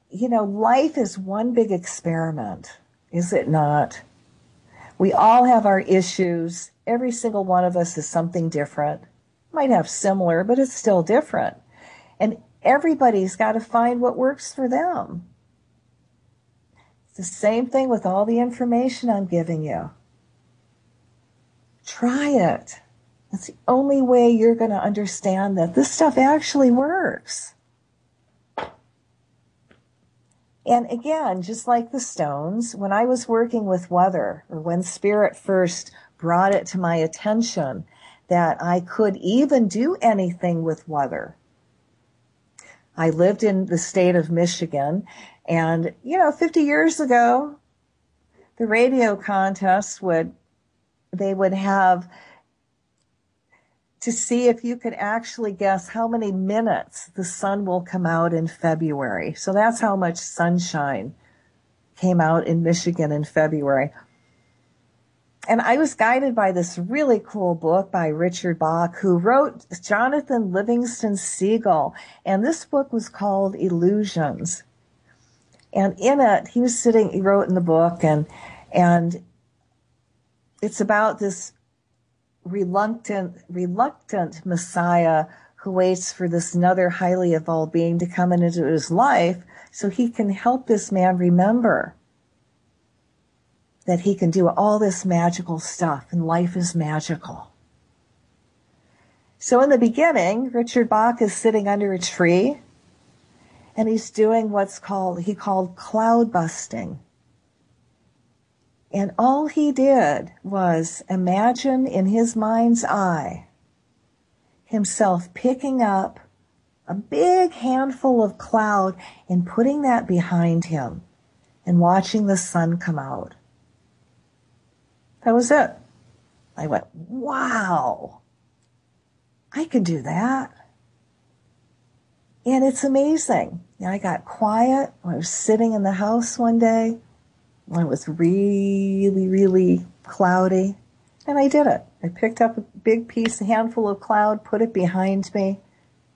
You know, life is one big experiment, is it not? We all have our issues. Every single one of us is something different. Might have similar, but it's still different. And everybody's got to find what works for them. It's the same thing with all the information I'm giving you. Try it. It's the only way you're going to understand that this stuff actually works. And again, just like the stones, when I was working with weather, or when Spirit first brought it to my attention that I could even do anything with weather, I lived in the state of Michigan, and, 50 years ago, the radio contests they would have to see if you could actually guess how many minutes the sun will come out in February. So that's how much sunshine came out in Michigan in February. And I was guided by this really cool book by Richard Bach, who wrote Jonathan Livingston Seagull. And this book was called Illusions. And in it, he wrote in the book, and it's about this reluctant Messiah who waits for this another highly evolved being to come into his life so he can help this man remember that he can do all this magical stuff, and life is magical. So in the beginning, Richard Bach is sitting under a tree, and he's doing he called cloud busting. And all he did was imagine in his mind's eye himself picking up a big handful of cloud and putting that behind him and watching the sun come out. That was it. I went, wow, I can do that. And it's amazing. I got quiet. I was sitting in the house one day when it was really, really cloudy, and I did it. I picked up a big handful of cloud, put it behind me.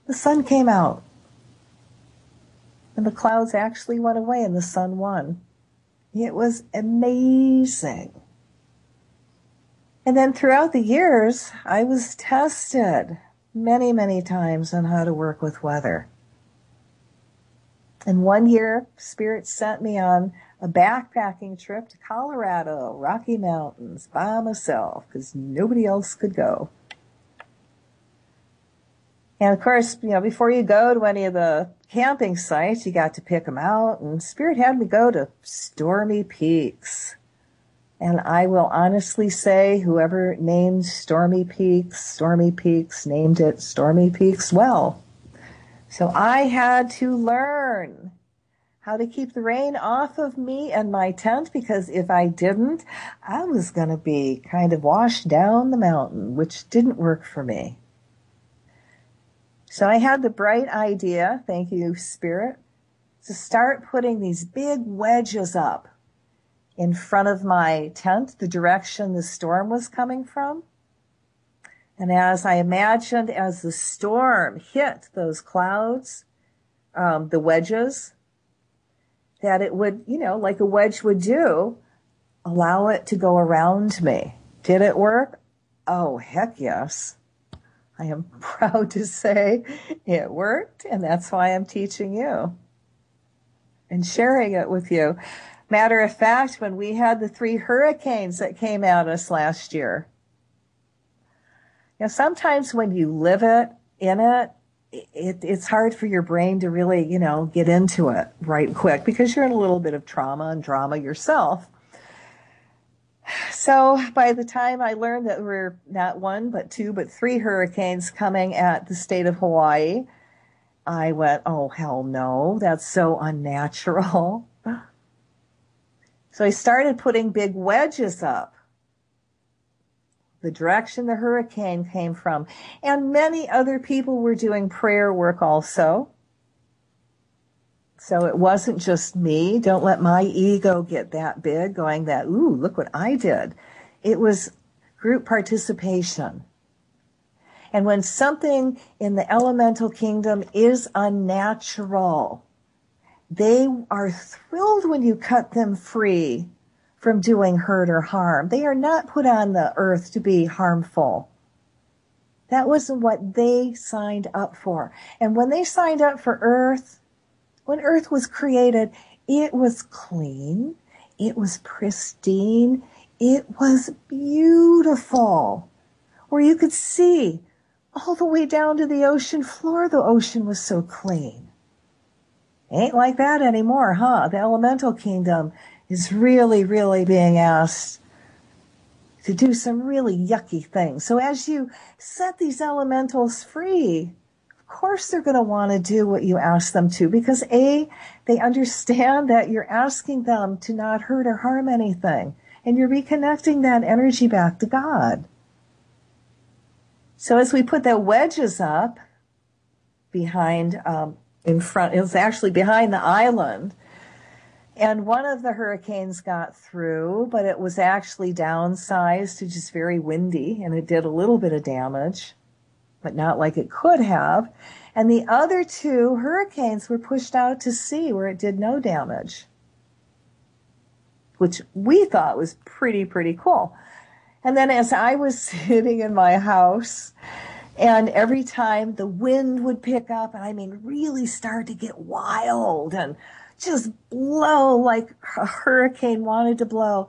The sun came out, and the clouds actually went away, and the sun won. It was amazing. And then throughout the years, I was tested many, many times on how to work with weather. And one year, Spirit sent me on a backpacking trip to Colorado, Rocky Mountains, by myself, because nobody else could go. And of course, before you go to any of the camping sites, you got to pick them out. And Spirit had me go to Stormy Peaks. And I will honestly say, whoever named Stormy Peaks named it Stormy Peaks well. So I had to learn how to keep the rain off of me and my tent, because if I didn't, I was going to be kind of washed down the mountain, which didn't work for me. So I had the bright idea, thank you, Spirit, to start putting these big wedges up in front of my tent, the direction the storm was coming from. And as I imagined, as the storm hit those clouds, the wedges, that it would, like a wedge would do, allow it to go around me. Did it work? Oh, heck yes. I am proud to say it worked, and that's why I'm teaching you and sharing it with you. Matter of fact, when we had the 3 hurricanes that came at us last year, sometimes when you live it's hard for your brain to really, get into it right quick because you're in a little bit of trauma and drama yourself. So by the time I learned that we're not 1, but 2, but 3 hurricanes coming at the state of Hawaii, I went, oh, hell no, that's so unnatural. So I started putting big wedges up, the direction the hurricane came from. And many other people were doing prayer work also. So it wasn't just me. Don't let my ego get that big, going that, ooh, look what I did. It was group participation. And when something in the elemental kingdom is unnatural, they are thrilled when you cut them free from doing hurt or harm. They are not put on the earth to be harmful. That wasn't what they signed up for. And when they signed up for Earth, when Earth was created, it was clean, it was pristine, it was beautiful, where you could see all the way down to the ocean floor. The ocean was so clean. Ain't like that anymore, huh? The elemental kingdom is really, really being asked to do some really yucky things. So as you set these elementals free, of course they're going to want to do what you ask them to, because A, they understand that you're asking them to not hurt or harm anything, and you're reconnecting that energy back to God. So as we put the wedges up behind, in front, it was actually behind the island, and one of the hurricanes got through, but it was actually downsized to just very windy, and it did a little bit of damage, but not like it could have. And the other 2 hurricanes were pushed out to sea where it did no damage, which we thought was pretty cool. And then as I was sitting in my house, and every time the wind would pick up, and I mean really start to get wild and just blow like a hurricane wanted to blow,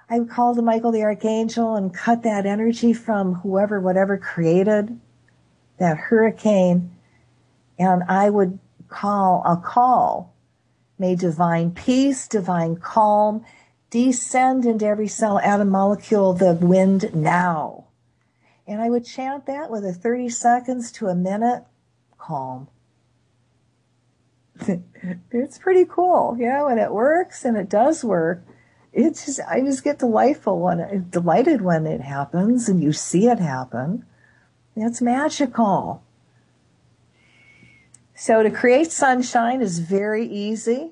I would call to Michael the Archangel and cut that energy from whoever, whatever created that hurricane. And I would call, may divine peace, divine calm, descend into every cell, atom, molecule of the wind now. And I would chant that with a 30 seconds to a minute calm. It's pretty cool, and it works, and it does work. I just get delighted when it happens and you see it happen. It's magical. So to create sunshine is very easy,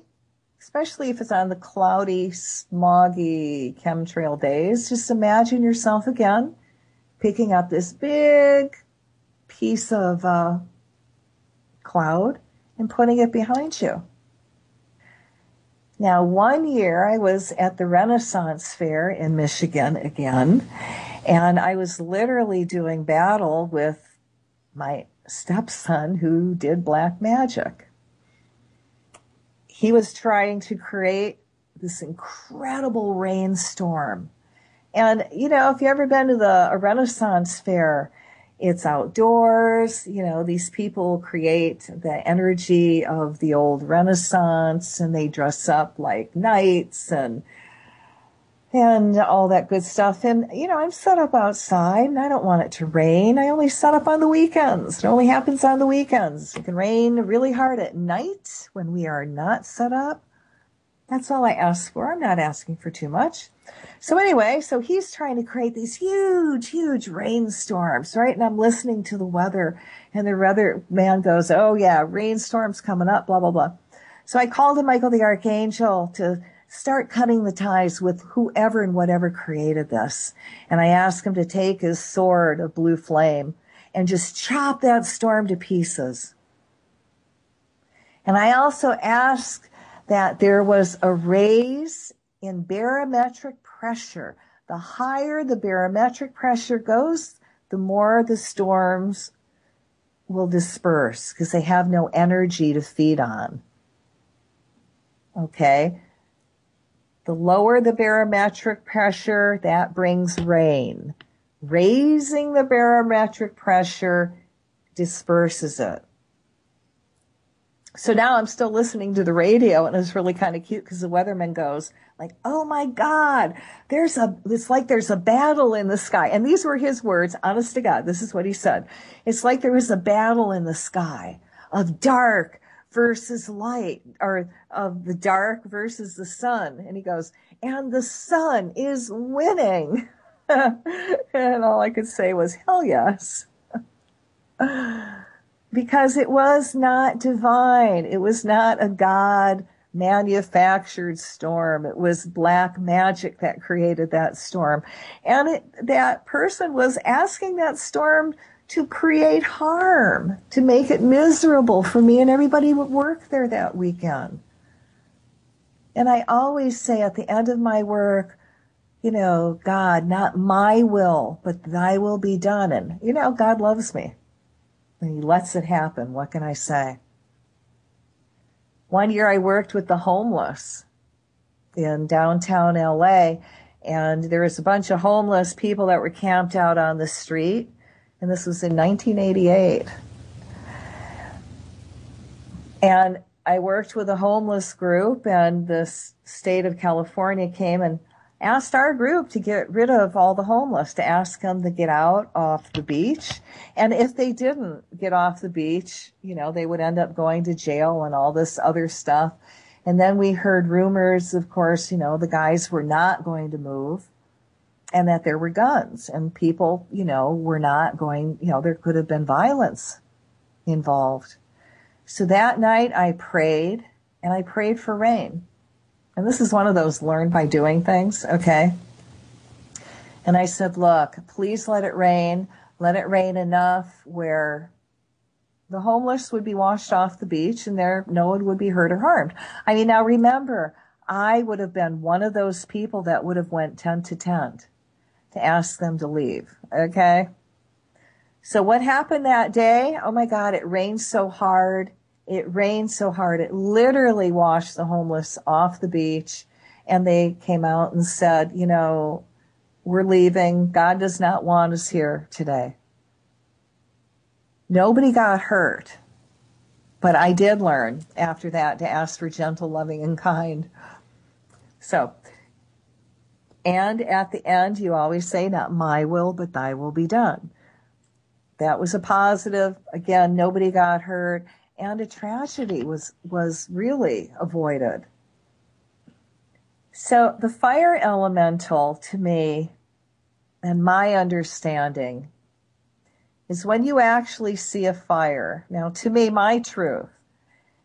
especially if it's on the cloudy, smoggy chemtrail days. Just imagine yourself again picking up this big piece of cloud and putting it behind you. Now, one year I was at the Renaissance Fair in Michigan again, and I was literally doing battle with my stepson who did black magic. He was trying to create this incredible rainstorm. And, if you've ever been to a Renaissance Fair, it's outdoors. These people create the energy of the old Renaissance, and they dress up like knights and all that good stuff. And, I'm set up outside, and I don't want it to rain. I only set up on the weekends. It only happens on the weekends. It can rain really hard at night when we are not set up. That's all I ask for. I'm not asking for too much. So anyway, so he's trying to create these huge, huge rainstorms, right? And I'm listening to the weather, and the weather man goes, oh yeah, rainstorms coming up, blah, blah, blah. So I called to Michael the Archangel to start cutting the ties with whoever and whatever created this. And I asked him to take his sword of blue flame and just chop that storm to pieces. And I also asked that there was a raise in barometric pressure. The higher the barometric pressure goes, the more the storms will disperse because they have no energy to feed on. Okay? The lower the barometric pressure, that brings rain. Raising the barometric pressure disperses it. So now I'm still listening to the radio, and it's really kind of cute because the weatherman goes like, oh my God, it's like there's a battle in the sky. And these were his words, honest to God, this is what he said. It's like there was a battle in the sky of dark versus light, or of the dark versus the sun. And he goes, and the sun is winning. And all I could say was, hell yes. Because it was not divine. It was not a God manufactured storm. It was black magic that created that storm. And that person was asking that storm to create harm, to make it miserable for me and everybody who worked there that weekend. And I always say at the end of my work, you know, God, not my will, but thy will be done. And, you know, God loves me. And he lets it happen. What can I say? One year I worked with the homeless in downtown LA, and there was a bunch of homeless people that were camped out on the street, and this was in 1988. And I worked with a homeless group, and the state of California came and asked our group to get rid of all the homeless, to ask them to get out off the beach. And if they didn't get off the beach, you know, they would end up going to jail and all this other stuff. And then we heard rumors, of course, you know, the guys were not going to move and that there were guns and people, you know, were not going, you know, there could have been violence involved. So that night I prayed, and I prayed for rain. And this is one of those learn by doing things, okay? And I said, look, please let it rain enough where the homeless would be washed off the beach and no one would be hurt or harmed. I mean, now remember, I would have been one of those people that would have went tent to tent to ask them to leave, okay? So what happened that day? Oh my God, it rained so hard. It rained so hard, it literally washed the homeless off the beach, and they came out and said, you know, we're leaving. God does not want us here today. Nobody got hurt, but I did learn after that to ask for gentle, loving, and kind. So, and at the end, you always say, not my will, but thy will be done. That was a positive. Again, nobody got hurt. And a tragedy was really avoided. So the fire elemental, to me, and my understanding, is when you actually see a fire. Now, to me, my truth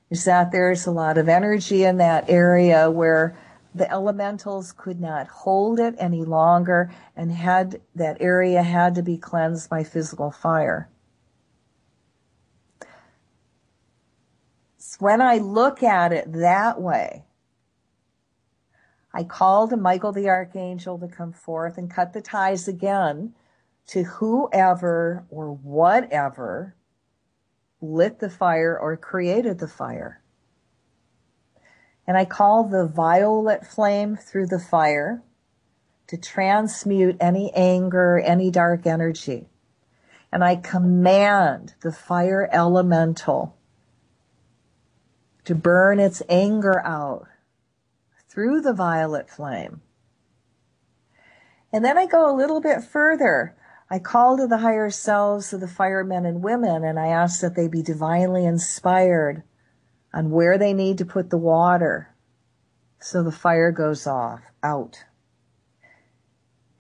is that there's a lot of energy in that area where the elementals could not hold it any longer, and that area had to be cleansed by physical fire. When I look at it that way, I called Michael the Archangel to come forth and cut the ties again to whoever or whatever lit the fire or created the fire. And I called the violet flame through the fire to transmute any anger, any dark energy. And I command the fire elemental to burn its anger out through the violet flame. And then I go a little bit further. I call to the higher selves of the firemen and women, and I ask that they be divinely inspired on where they need to put the water So the fire goes out.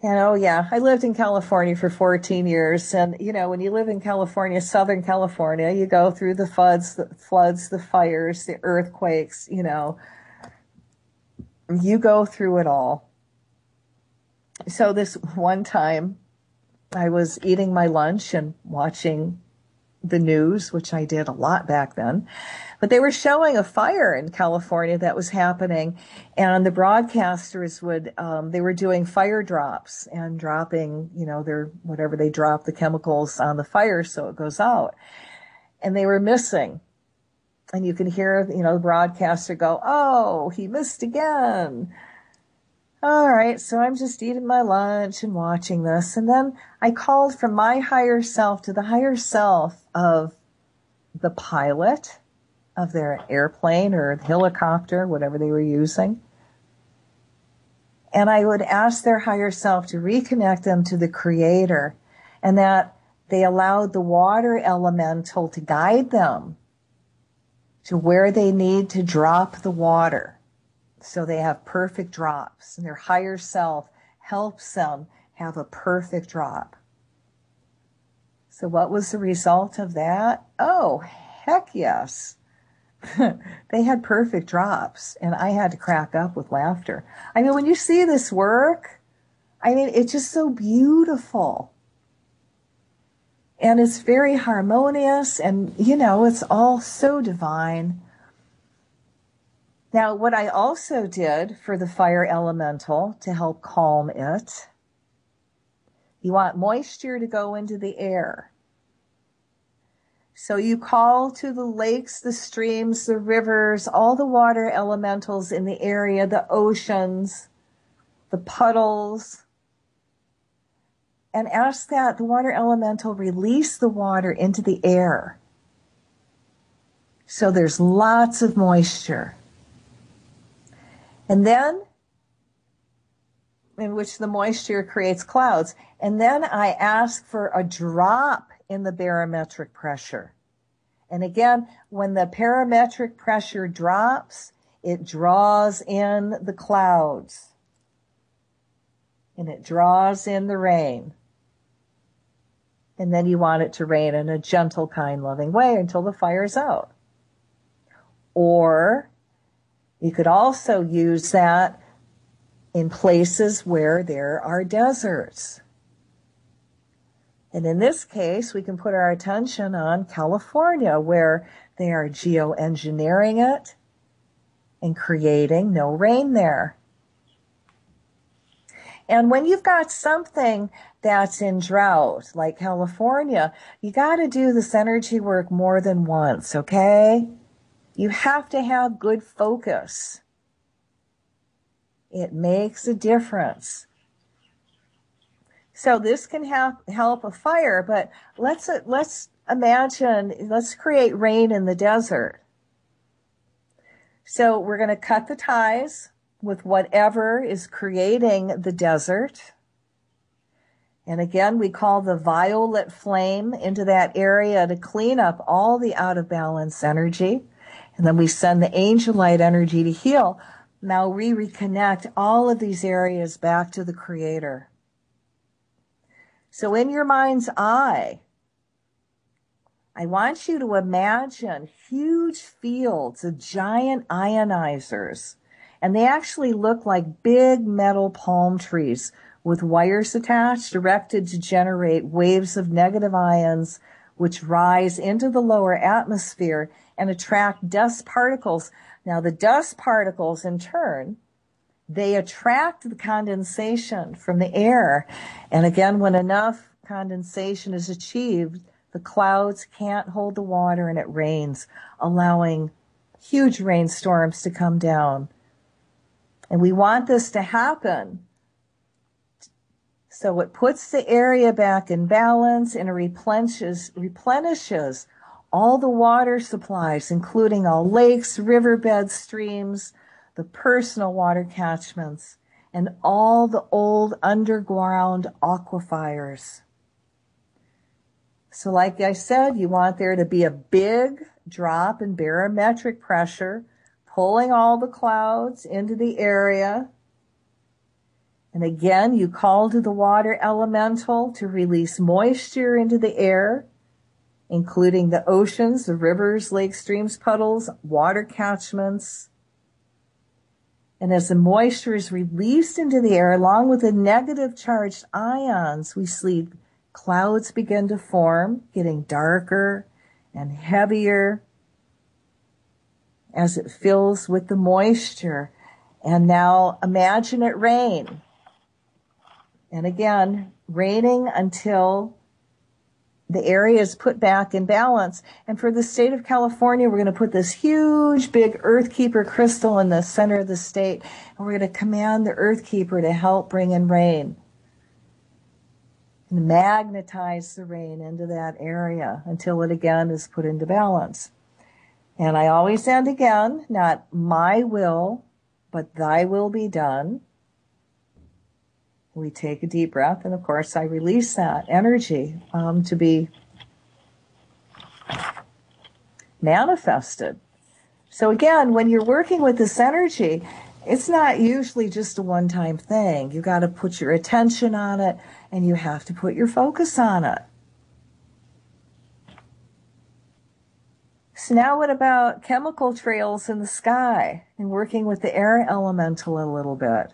And oh yeah, I lived in California for 14 years. And you know, when you live in California, Southern California, you go through the floods, the fires, the earthquakes, you know, you go through it all. So this one time I was eating my lunch and watching the news, which I did a lot back then. But they were showing a fire in California that was happening, and the broadcasters they were doing fire drops and dropping, you know, whatever they drop, the chemicals on the fire so it goes out. And they were missing. And you can hear, you know, the broadcaster go, "Oh, he missed again." All right, so I'm just eating my lunch and watching this. And then I called from my higher self to the higher self of the pilot of their airplane or helicopter, whatever they were using. And I would ask their higher self to reconnect them to the Creator, and that they allowed the water elemental to guide them to where they need to drop the water. So they have perfect drops, and their higher self helps them have a perfect drop. So what was the result of that? Oh, heck yes. They had perfect drops, and I had to crack up with laughter. I mean, when you see this work, I mean, it's just so beautiful. And it's very harmonious, and, you know, it's all so divine. Now, what I also did for the fire elemental to help calm it, you want moisture to go into the air. So you call to the lakes, the streams, the rivers, all the water elementals in the area, the oceans, the puddles, and ask that the water elemental release the water into the air. So there's lots of moisture. And then, in which the moisture creates clouds. And then I ask for a drop in the barometric pressure. And again, when the barometric pressure drops, it draws in the clouds. And it draws in the rain. And then you want it to rain in a gentle, kind, loving way until the fire's out. Or you could also use that in places where there are deserts. And in this case, we can put our attention on California, where they are geoengineering it and creating no rain there. And when you've got something that's in drought, like California, you got to do this energy work more than once, okay? You have to have good focus. It makes a difference. So this can help a fire, but let's imagine, let's create rain in the desert. So we're going to cut the ties with whatever is creating the desert. And again, we call the violet flame into that area to clean up all the out of balance energy. And then we send the angel light energy to heal. Now we reconnect all of these areas back to the Creator. So in your mind's eye, I want you to imagine huge fields of giant ionizers. And they actually look like big metal palm trees with wires attached, directed to generate waves of negative ions, which rise into the lower atmosphere and attract dust particles. Now, the dust particles, in turn, they attract the condensation from the air. And again, when enough condensation is achieved, the clouds can't hold the water and it rains, allowing huge rainstorms to come down. And we want this to happen so it puts the area back in balance and it replenishes all the water supplies, including all lakes, riverbeds, streams, the personal water catchments, and all the old underground aquifers. So like I said, you want there to be a big drop in barometric pressure, pulling all the clouds into the area. And again, you call to the water elemental to release moisture into the air, including the oceans, the rivers, lakes, streams, puddles, water catchments. And as the moisture is released into the air, along with the negative charged ions, we see clouds begin to form, getting darker and heavier as it fills with the moisture. And now imagine it rain. And again, raining until the area is put back in balance. And for the state of California, we're going to put this huge, big Earthkeeper crystal in the center of the state. And we're going to command the Earthkeeper to help bring in rain. And magnetize the rain into that area until it again is put into balance. And I always end again, not my will, but thy will be done. We take a deep breath, and of course, I release that energy to be manifested. So again, when you're working with this energy, it's not usually just a one-time thing. You got to put your attention on it, and you have to put your focus on it. So now what about chemical trails in the sky and working with the air elemental a little bit?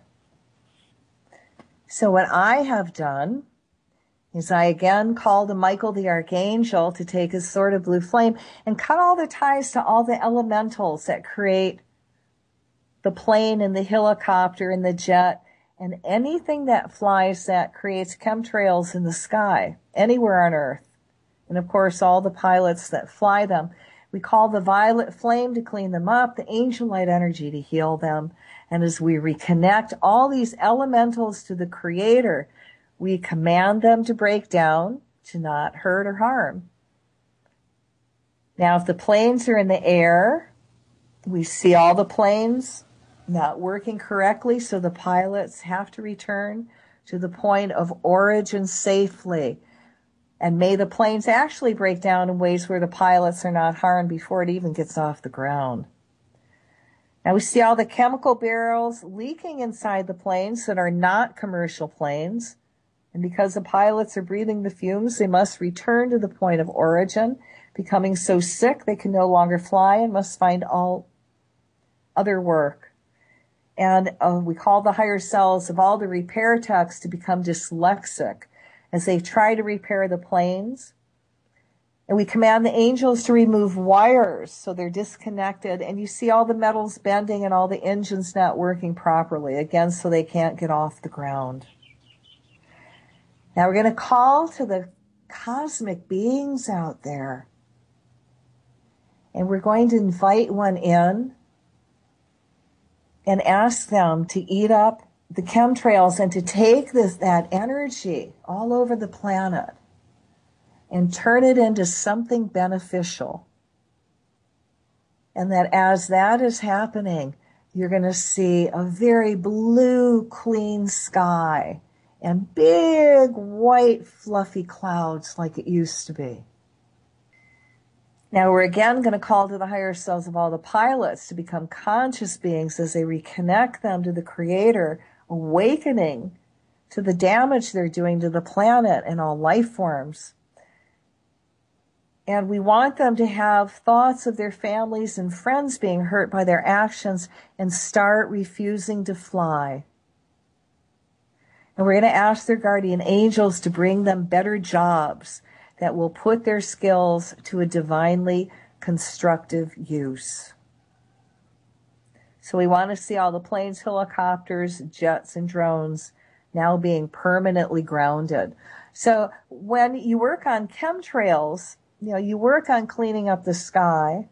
So what I have done is I again called Michael the Archangel to take his sword of blue flame and cut all the ties to all the elementals that create the plane and the helicopter and the jet and anything that flies that creates chemtrails in the sky, anywhere on Earth. And of course, all the pilots that fly them. We call the violet flame to clean them up, the angel light energy to heal them. And as we reconnect all these elementals to the Creator, we command them to break down, to not hurt or harm. Now, if the planes are in the air, we see all the planes not working correctly, so the pilots have to return to the point of origin safely. And may the planes actually break down in ways where the pilots are not harmed before it even gets off the ground. Now we see all the chemical barrels leaking inside the planes that are not commercial planes. And because the pilots are breathing the fumes, they must return to the point of origin, becoming so sick they can no longer fly and must find all other work. And we call the higher selves of all the repair techs to become dyslexic as they try to repair the planes. And we command the angels to remove wires so they're disconnected. And you see all the metals bending and all the engines not working properly, again, so they can't get off the ground. Now we're going to call to the cosmic beings out there. And we're going to invite one in and ask them to eat up the chemtrails and to take that energy all over the planet and turn it into something beneficial. And that as that is happening, you're going to see a very blue, clean sky and big, white, fluffy clouds like it used to be. Now we're again going to call to the higher selves of all the pilots to become conscious beings as they reconnect them to the Creator, awakening to the damage they're doing to the planet and all life forms. And we want them to have thoughts of their families and friends being hurt by their actions and start refusing to fly. And we're going to ask their guardian angels to bring them better jobs that will put their skills to a divinely constructive use. So we want to see all the planes, helicopters, jets, and drones now being permanently grounded. So when you work on chemtrails, you work on cleaning up the sky,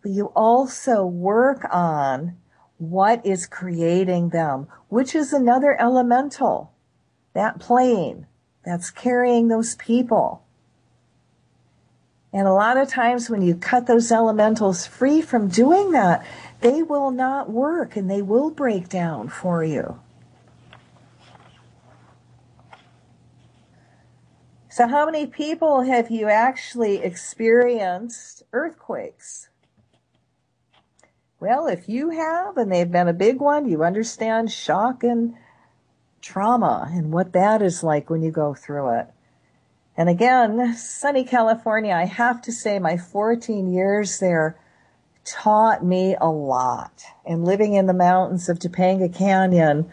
but you also work on what is creating them, which is another elemental, that plane that's carrying those people. And a lot of times when you cut those elementals free from doing that, they will not work and they will break down for you. So how many people have you actually experienced earthquakes? Well, if you have, and they've been a big one, you understand shock and trauma and what that is like when you go through it. And again, sunny California, I have to say my 14 years there taught me a lot. And living in the mountains of Topanga Canyon,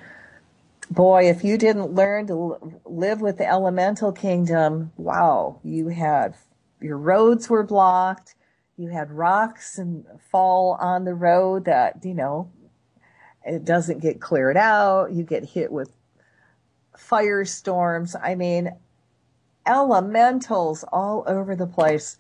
boy, if you didn't learn to live with the elemental kingdom, wow, your roads were blocked. You had rocks and fall on the road that, it doesn't get cleared out. You get hit with firestorms. I mean, elementals all over the place.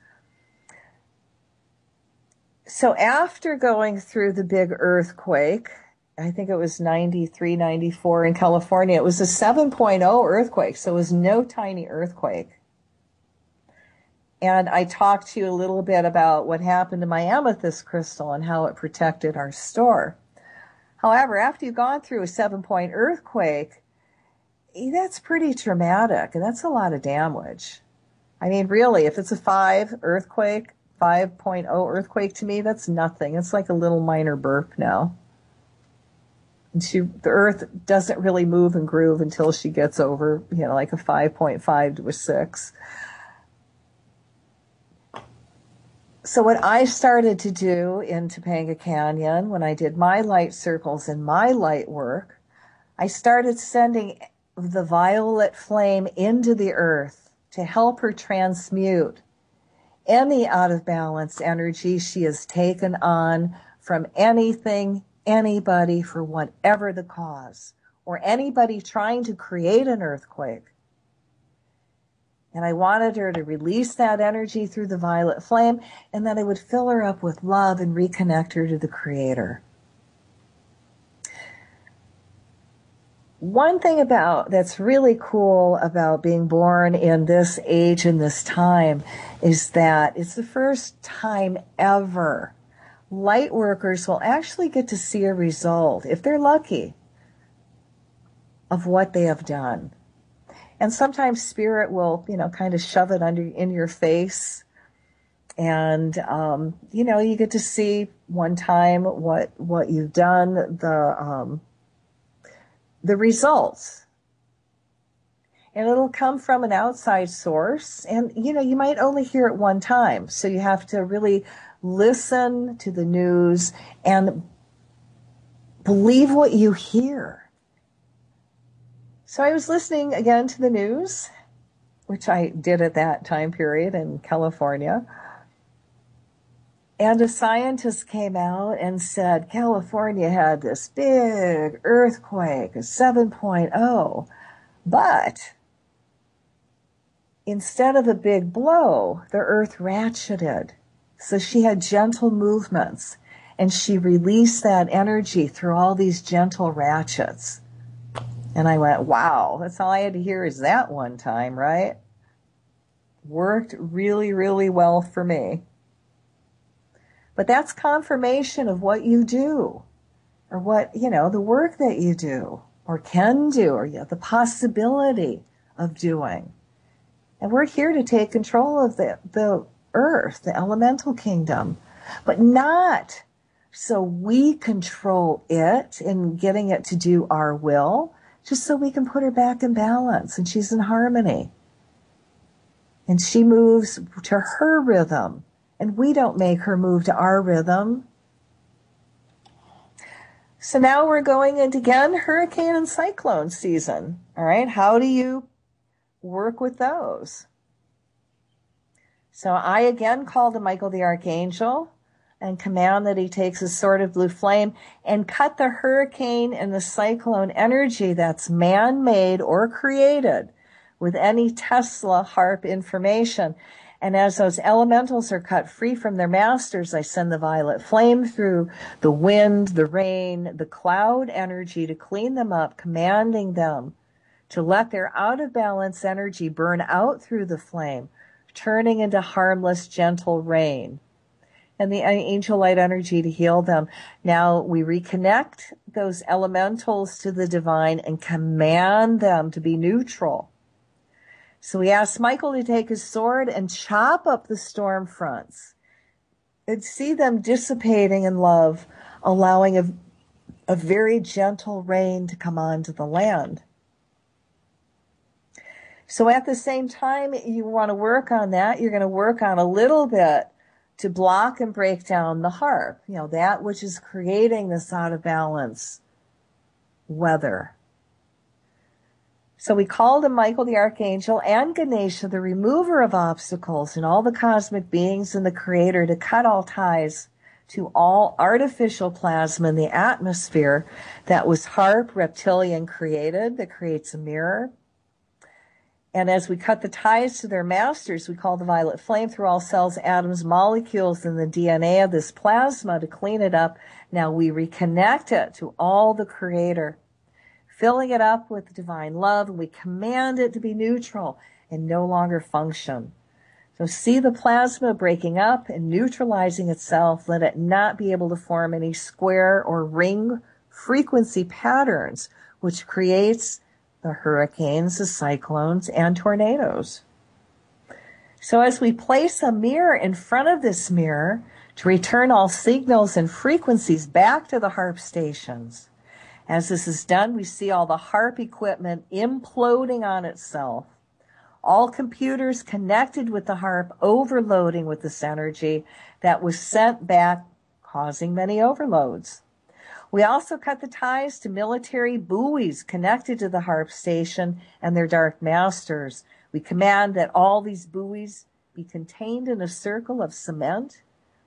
So after going through the big earthquake, I think it was 93, 94 in California, it was a 7.0 earthquake, so it was no tiny earthquake. And I talked to you a little bit about what happened to my amethyst crystal and how it protected our store. However, after you've gone through a 7-point earthquake, that's pretty traumatic, and that's a lot of damage. I mean, really, if it's a 5.0 earthquake, to me, that's nothing. It's like a little minor burp now. And the earth doesn't really move and groove until she gets over, like a 5.5 to a 6. So what I started to do in Topanga Canyon, when I did my light circles and my light work, I started sending the violet flame into the earth to help her transmute any out of balance energy she has taken on from anything, anybody, for whatever the cause, or anybody trying to create an earthquake. And I wanted her to release that energy through the violet flame, and then I would fill her up with love and reconnect her to the Creator. One thing that's really cool about being born in this age and this time is that it's the first time ever light workers will actually get to see a result, if they're lucky, of what they have done. And sometimes spirit will, kind of shove it in your face. And, you get to see one time what you've done, the results. And it'll come from an outside source. And, you might only hear it one time. So you have to really listen to the news and believe what you hear. So I was listening again to the news, which I did at that time period in California. And a scientist came out and said California had this big earthquake, a 7.0, but instead of a big blow, the earth ratcheted. So she had gentle movements, and she released that energy through all these gentle ratchets. And I went, wow, that's all I had to hear is that one time, right? Worked really, really well for me. But that's confirmation of what you do, or what, the work that you do, or can do, or the possibility of doing. And we're here to take control of the earth, the elemental kingdom, but not so we control it in getting it to do our will, just so we can put her back in balance and she's in harmony. And she moves to her rhythm, and we don't make her move to our rhythm. So now we're going into, again, hurricane and cyclone season. All right, how do you work with those? So I again call to Michael the Archangel and command that he takes his sword of blue flame and cut the hurricane and the cyclone energy that's man-made or created with any Tesla HARP information. And as those elementals are cut free from their masters, I send the violet flame through the wind, the rain, the cloud energy to clean them up, commanding them to let their out-of-balance energy burn out through the flame, turning into harmless, gentle rain. And the angel light energy to heal them. Now we reconnect those elementals to the divine and command them to be neutral. So we ask Michael to take his sword and chop up the storm fronts and see them dissipating in love allowing a very gentle rain to come onto the land. So at the same time you want to work on that, you're going to work on a little bit to block and break down the harp, that which is creating this out of balance weather. So we called on Michael the Archangel and Ganesha, the remover of obstacles, and all the cosmic beings and the Creator to cut all ties to all artificial plasma in the atmosphere that was harp reptilian created, that creates a mirror. And as we cut the ties to their masters, we call the violet flame through all cells, atoms, molecules, and the DNA of this plasma to clean it up. Now we reconnect it to all the Creator, filling it up with divine love, and we command it to be neutral and no longer function. So see the plasma breaking up and neutralizing itself. Let it not be able to form any square or ring frequency patterns, which creates the hurricanes, the cyclones, and tornadoes. So as we place a mirror in front of this mirror to return all signals and frequencies back to the harp stations, as this is done, we see all the harp equipment imploding on itself, all computers connected with the harp overloading with this energy that was sent back, causing many overloads. We also cut the ties to military buoys connected to the harp station and their dark masters. We command that all these buoys be contained in a circle of cement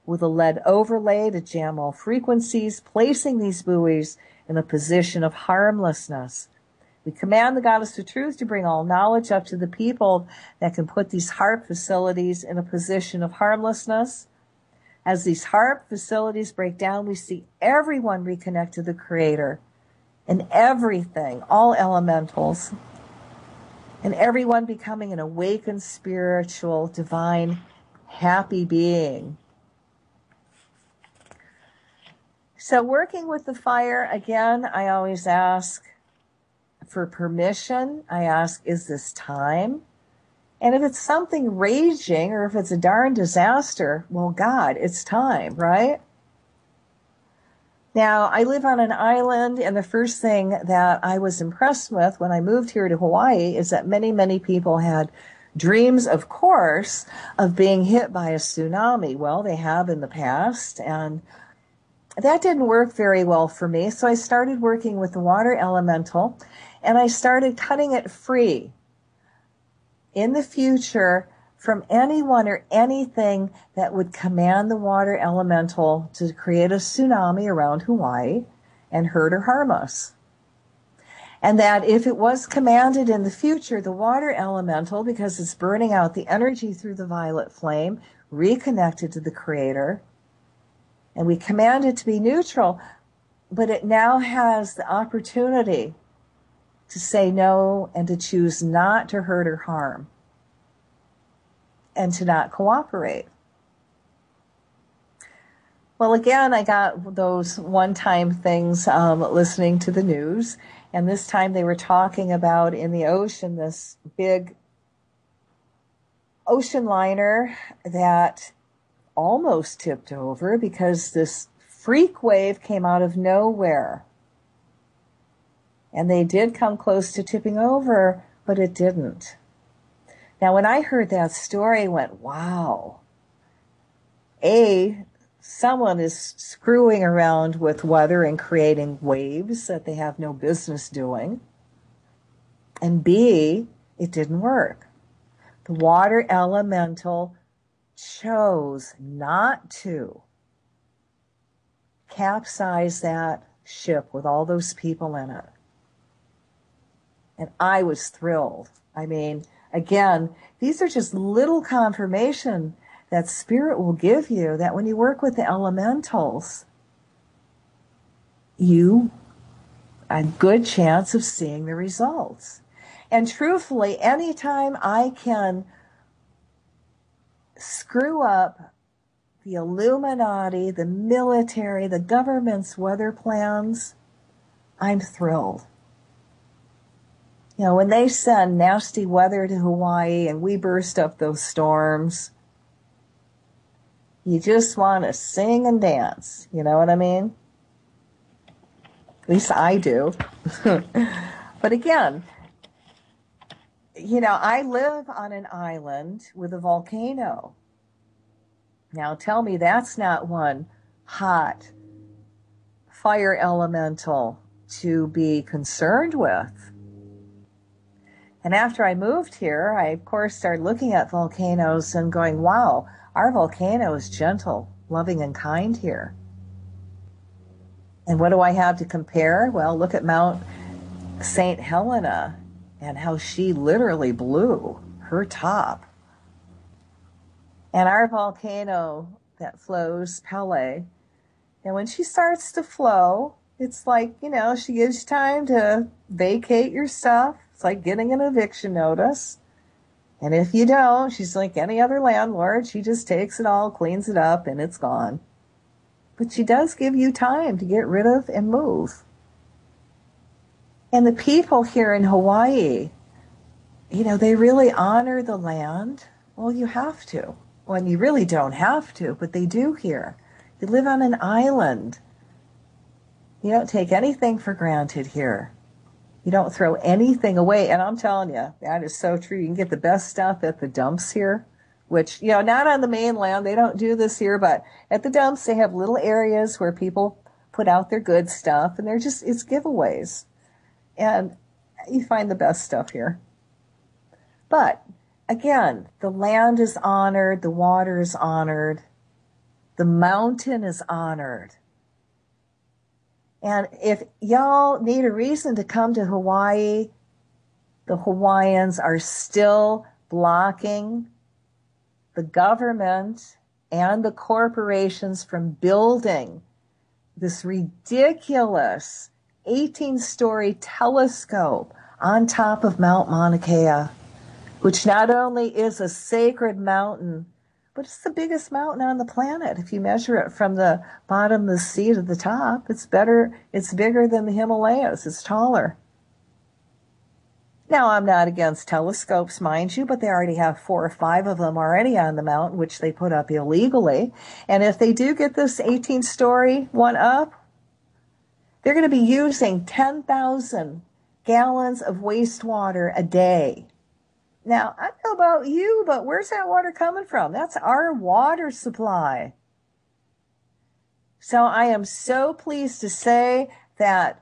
with a lead overlay to jam all frequencies, placing these buoys in a position of harmlessness. We command the Goddess of Truth to bring all knowledge up to the people that can put these harp facilities in a position of harmlessness. As these harp facilities break down, we see everyone reconnect to the Creator and everything, all elementals, and everyone becoming an awakened, spiritual, divine, happy being. So working with the fire, again, I always ask for permission. I ask, is this time? And if it's something raging or if it's a darn disaster, well, God, it's time, right? Now, I live on an island, and the first thing that I was impressed with when I moved here to Hawaii is that many, many people had dreams, of course, of being hit by a tsunami. Well, they have in the past, and that didn't work very well for me. So I started working with the water elemental, and I started cutting it free in the future from anyone or anything that would command the water elemental to create a tsunami around Hawaii and hurt or harm us. And that if it was commanded in the future, the water elemental, because it's burning out the energy through the violet flame, reconnected to the Creator, and we command it to be neutral, but it now has the opportunity to say no and to choose not to hurt or harm and to not cooperate. Well, again, I got those one-time things listening to the news, and this time they were talking about in the ocean this big ocean liner that almost tipped over because this freak wave came out of nowhere. And they did come close to tipping over, but it didn't. Now, when I heard that story, I went, wow. Someone is screwing around with weather and creating waves that they have no business doing. And B, it didn't work. The water elemental chose not to capsize that ship with all those people in it. And I was thrilled. I mean, again, these are just little confirmation that Spirit will give you that when you work with the elementals, you have a good chance of seeing the results. And truthfully, anytime I can screw up the Illuminati, the military, the government's weather plans, I'm thrilled. You know, when they send nasty weather to Hawaii and we burst up those storms, you just want to sing and dance. You know what I mean? At least I do. But again, you know, I live on an island with a volcano. Now tell me that's not one hot fire elemental to be concerned with. And after I moved here, I, of course, started looking at volcanoes and going, wow, our volcano is gentle, loving, and kind here. And what do I have to compare? Well, look at Mount St. Helena and how she literally blew her top. And our volcano that flows, Pele, and when she starts to flow, it's like, you know, she gives you time to vacate your stuff. It's like getting an eviction notice. And if you don't, she's like any other landlord. She just takes it all, cleans it up, and it's gone. But she does give you time to get rid of and move. And the people here in Hawaii, you know, they really honor the land. Well, you have to. Well, you really don't have to, but they do here. You live on an island. You don't take anything for granted here. You don't throw anything away. And I'm telling you, that is so true. You can get the best stuff at the dumps here, which, you know, not on the mainland. They don't do this here, but at the dumps, they have little areas where people put out their good stuff, and it's giveaways. And you find the best stuff here. But again, the land is honored, the water is honored, the mountain is honored. And if y'all need a reason to come to Hawaii, the Hawaiians are still blocking the government and the corporations from building this ridiculous 18-story telescope on top of Mount Mauna Kea, which not only is a sacred mountain, but it's the biggest mountain on the planet. If you measure it from the bottom of the sea to the top, it's bigger than the Himalayas. It's taller. Now, I'm not against telescopes, mind you, but they already have 4 or 5 of them already on the mountain, which they put up illegally. And if they do get this 18-story one up, they're going to be using 10,000 gallons of wastewater a day. Now, I don't know about you, but where's that water coming from? That's our water supply. So I am so pleased to say that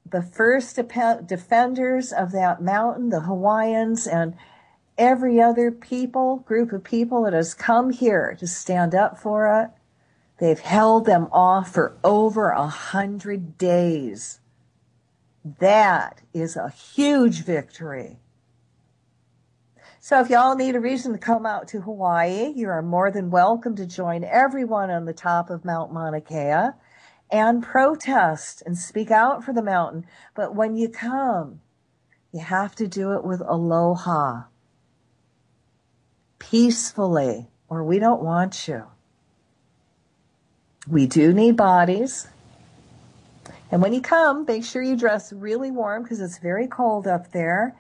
the first defenders of that mountain, the Hawaiians and every other group of people that has come here to stand up for it, they've held them off for over 100 days. That is a huge victory. So if y'all need a reason to come out to Hawaii, you are more than welcome to join everyone on the top of Mount Mauna Kea and protest and speak out for the mountain. But when you come, you have to do it with aloha, peacefully, or we don't want you. We do need bodies. And when you come, make sure you dress really warm because it's very cold up there.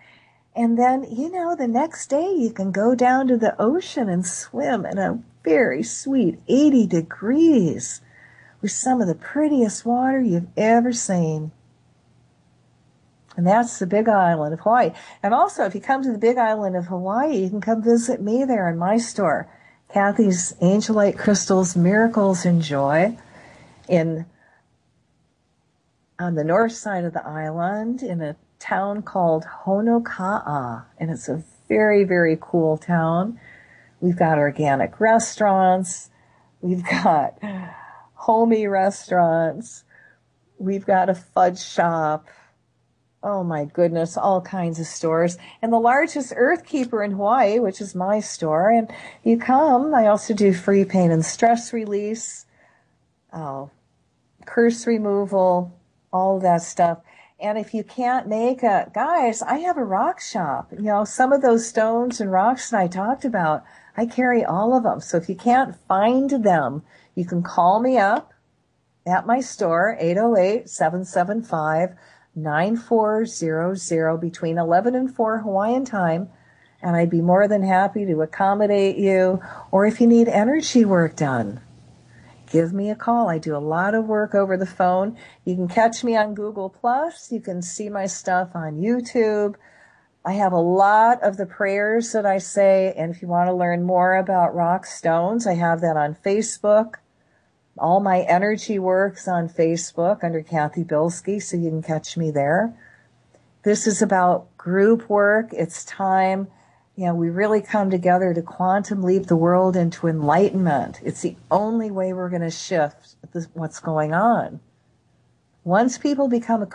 And then, you know, the next day you can go down to the ocean and swim in a very sweet 80 degrees with some of the prettiest water you've ever seen. And that's the Big Island of Hawaii. And also, if you come to the Big Island of Hawaii, you can come visit me there in my store, Kathy's Angelite Crystals, Miracles and Joy, on the north side of the island in a town called Honoka'a, and it's a very, very cool town. We've got organic restaurants. We've got homey restaurants. We've got a fudge shop. Oh my goodness, all kinds of stores. And the largest earth keeper in Hawaii, which is my store. And you come, I also do free pain and stress release, curse removal, all that stuff. And if you can't make it, guys, I have a rock shop. You know, some of those stones and rocks that I talked about, I carry all of them. So if you can't find them, you can call me up at my store, 808-775-9400 between 11 and 4 Hawaiian time. And I'd be more than happy to accommodate you. Or if you need energy work done, give me a call. I do a lot of work over the phone. You can catch me on Google+. You can see my stuff on YouTube. I have a lot of the prayers that I say, and if you want to learn more about rock stones, I have that on Facebook. All my energy work's on Facebook under Kathy Bilski, so you can catch me there. This is about group work. It's time, we really come together to quantum leap the world into enlightenment. It's the only way we're going to shift what's going on. Once people become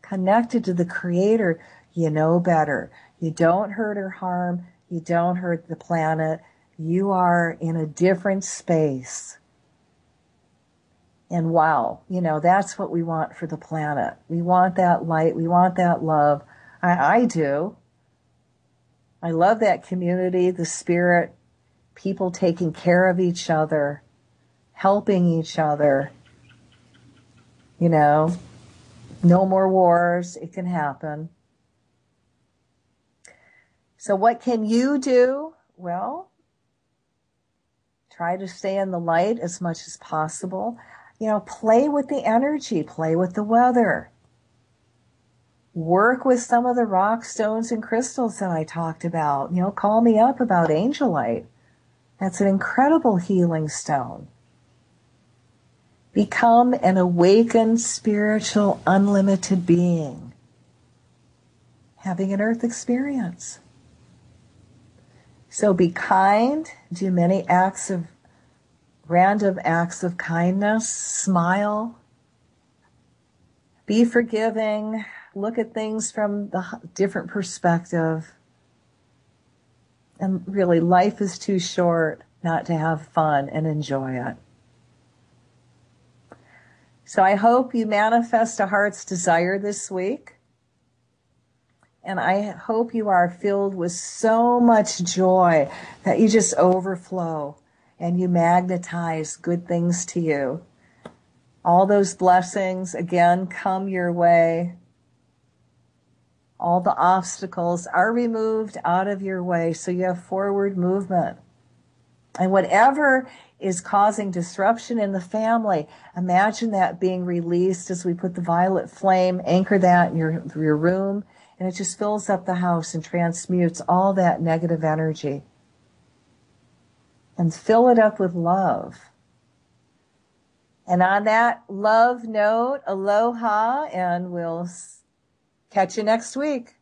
connected to the Creator, you know better. You don't hurt or harm. You don't hurt the planet. You are in a different space. And wow, that's what we want for the planet. We want that light. We want that love. I do. I love that community, the spirit, people taking care of each other, helping each other. No more wars. It can happen. So what can you do? Well, try to stay in the light as much as possible. Play with the energy, play with the weather. Work with some of the rock stones and crystals that I talked about. Call me up about angelite. That's an incredible healing stone. Become an awakened, spiritual, unlimited being, having an earth experience. So be kind, do many random acts of kindness, smile, be forgiving, look at things from the different perspective. And really, life is too short not to have fun and enjoy it. So I hope you manifest a heart's desire this week. And I hope you are filled with so much joy that you just overflow and you magnetize good things to you. All those blessings, again, come your way. All the obstacles are removed out of your way, so you have forward movement. And whatever is causing disruption in the family, imagine that being released as we put the violet flame, anchor that in your room, and it just fills up the house and transmutes all that negative energy. And fill it up with love. And on that love note, aloha, and we'll catch you next week.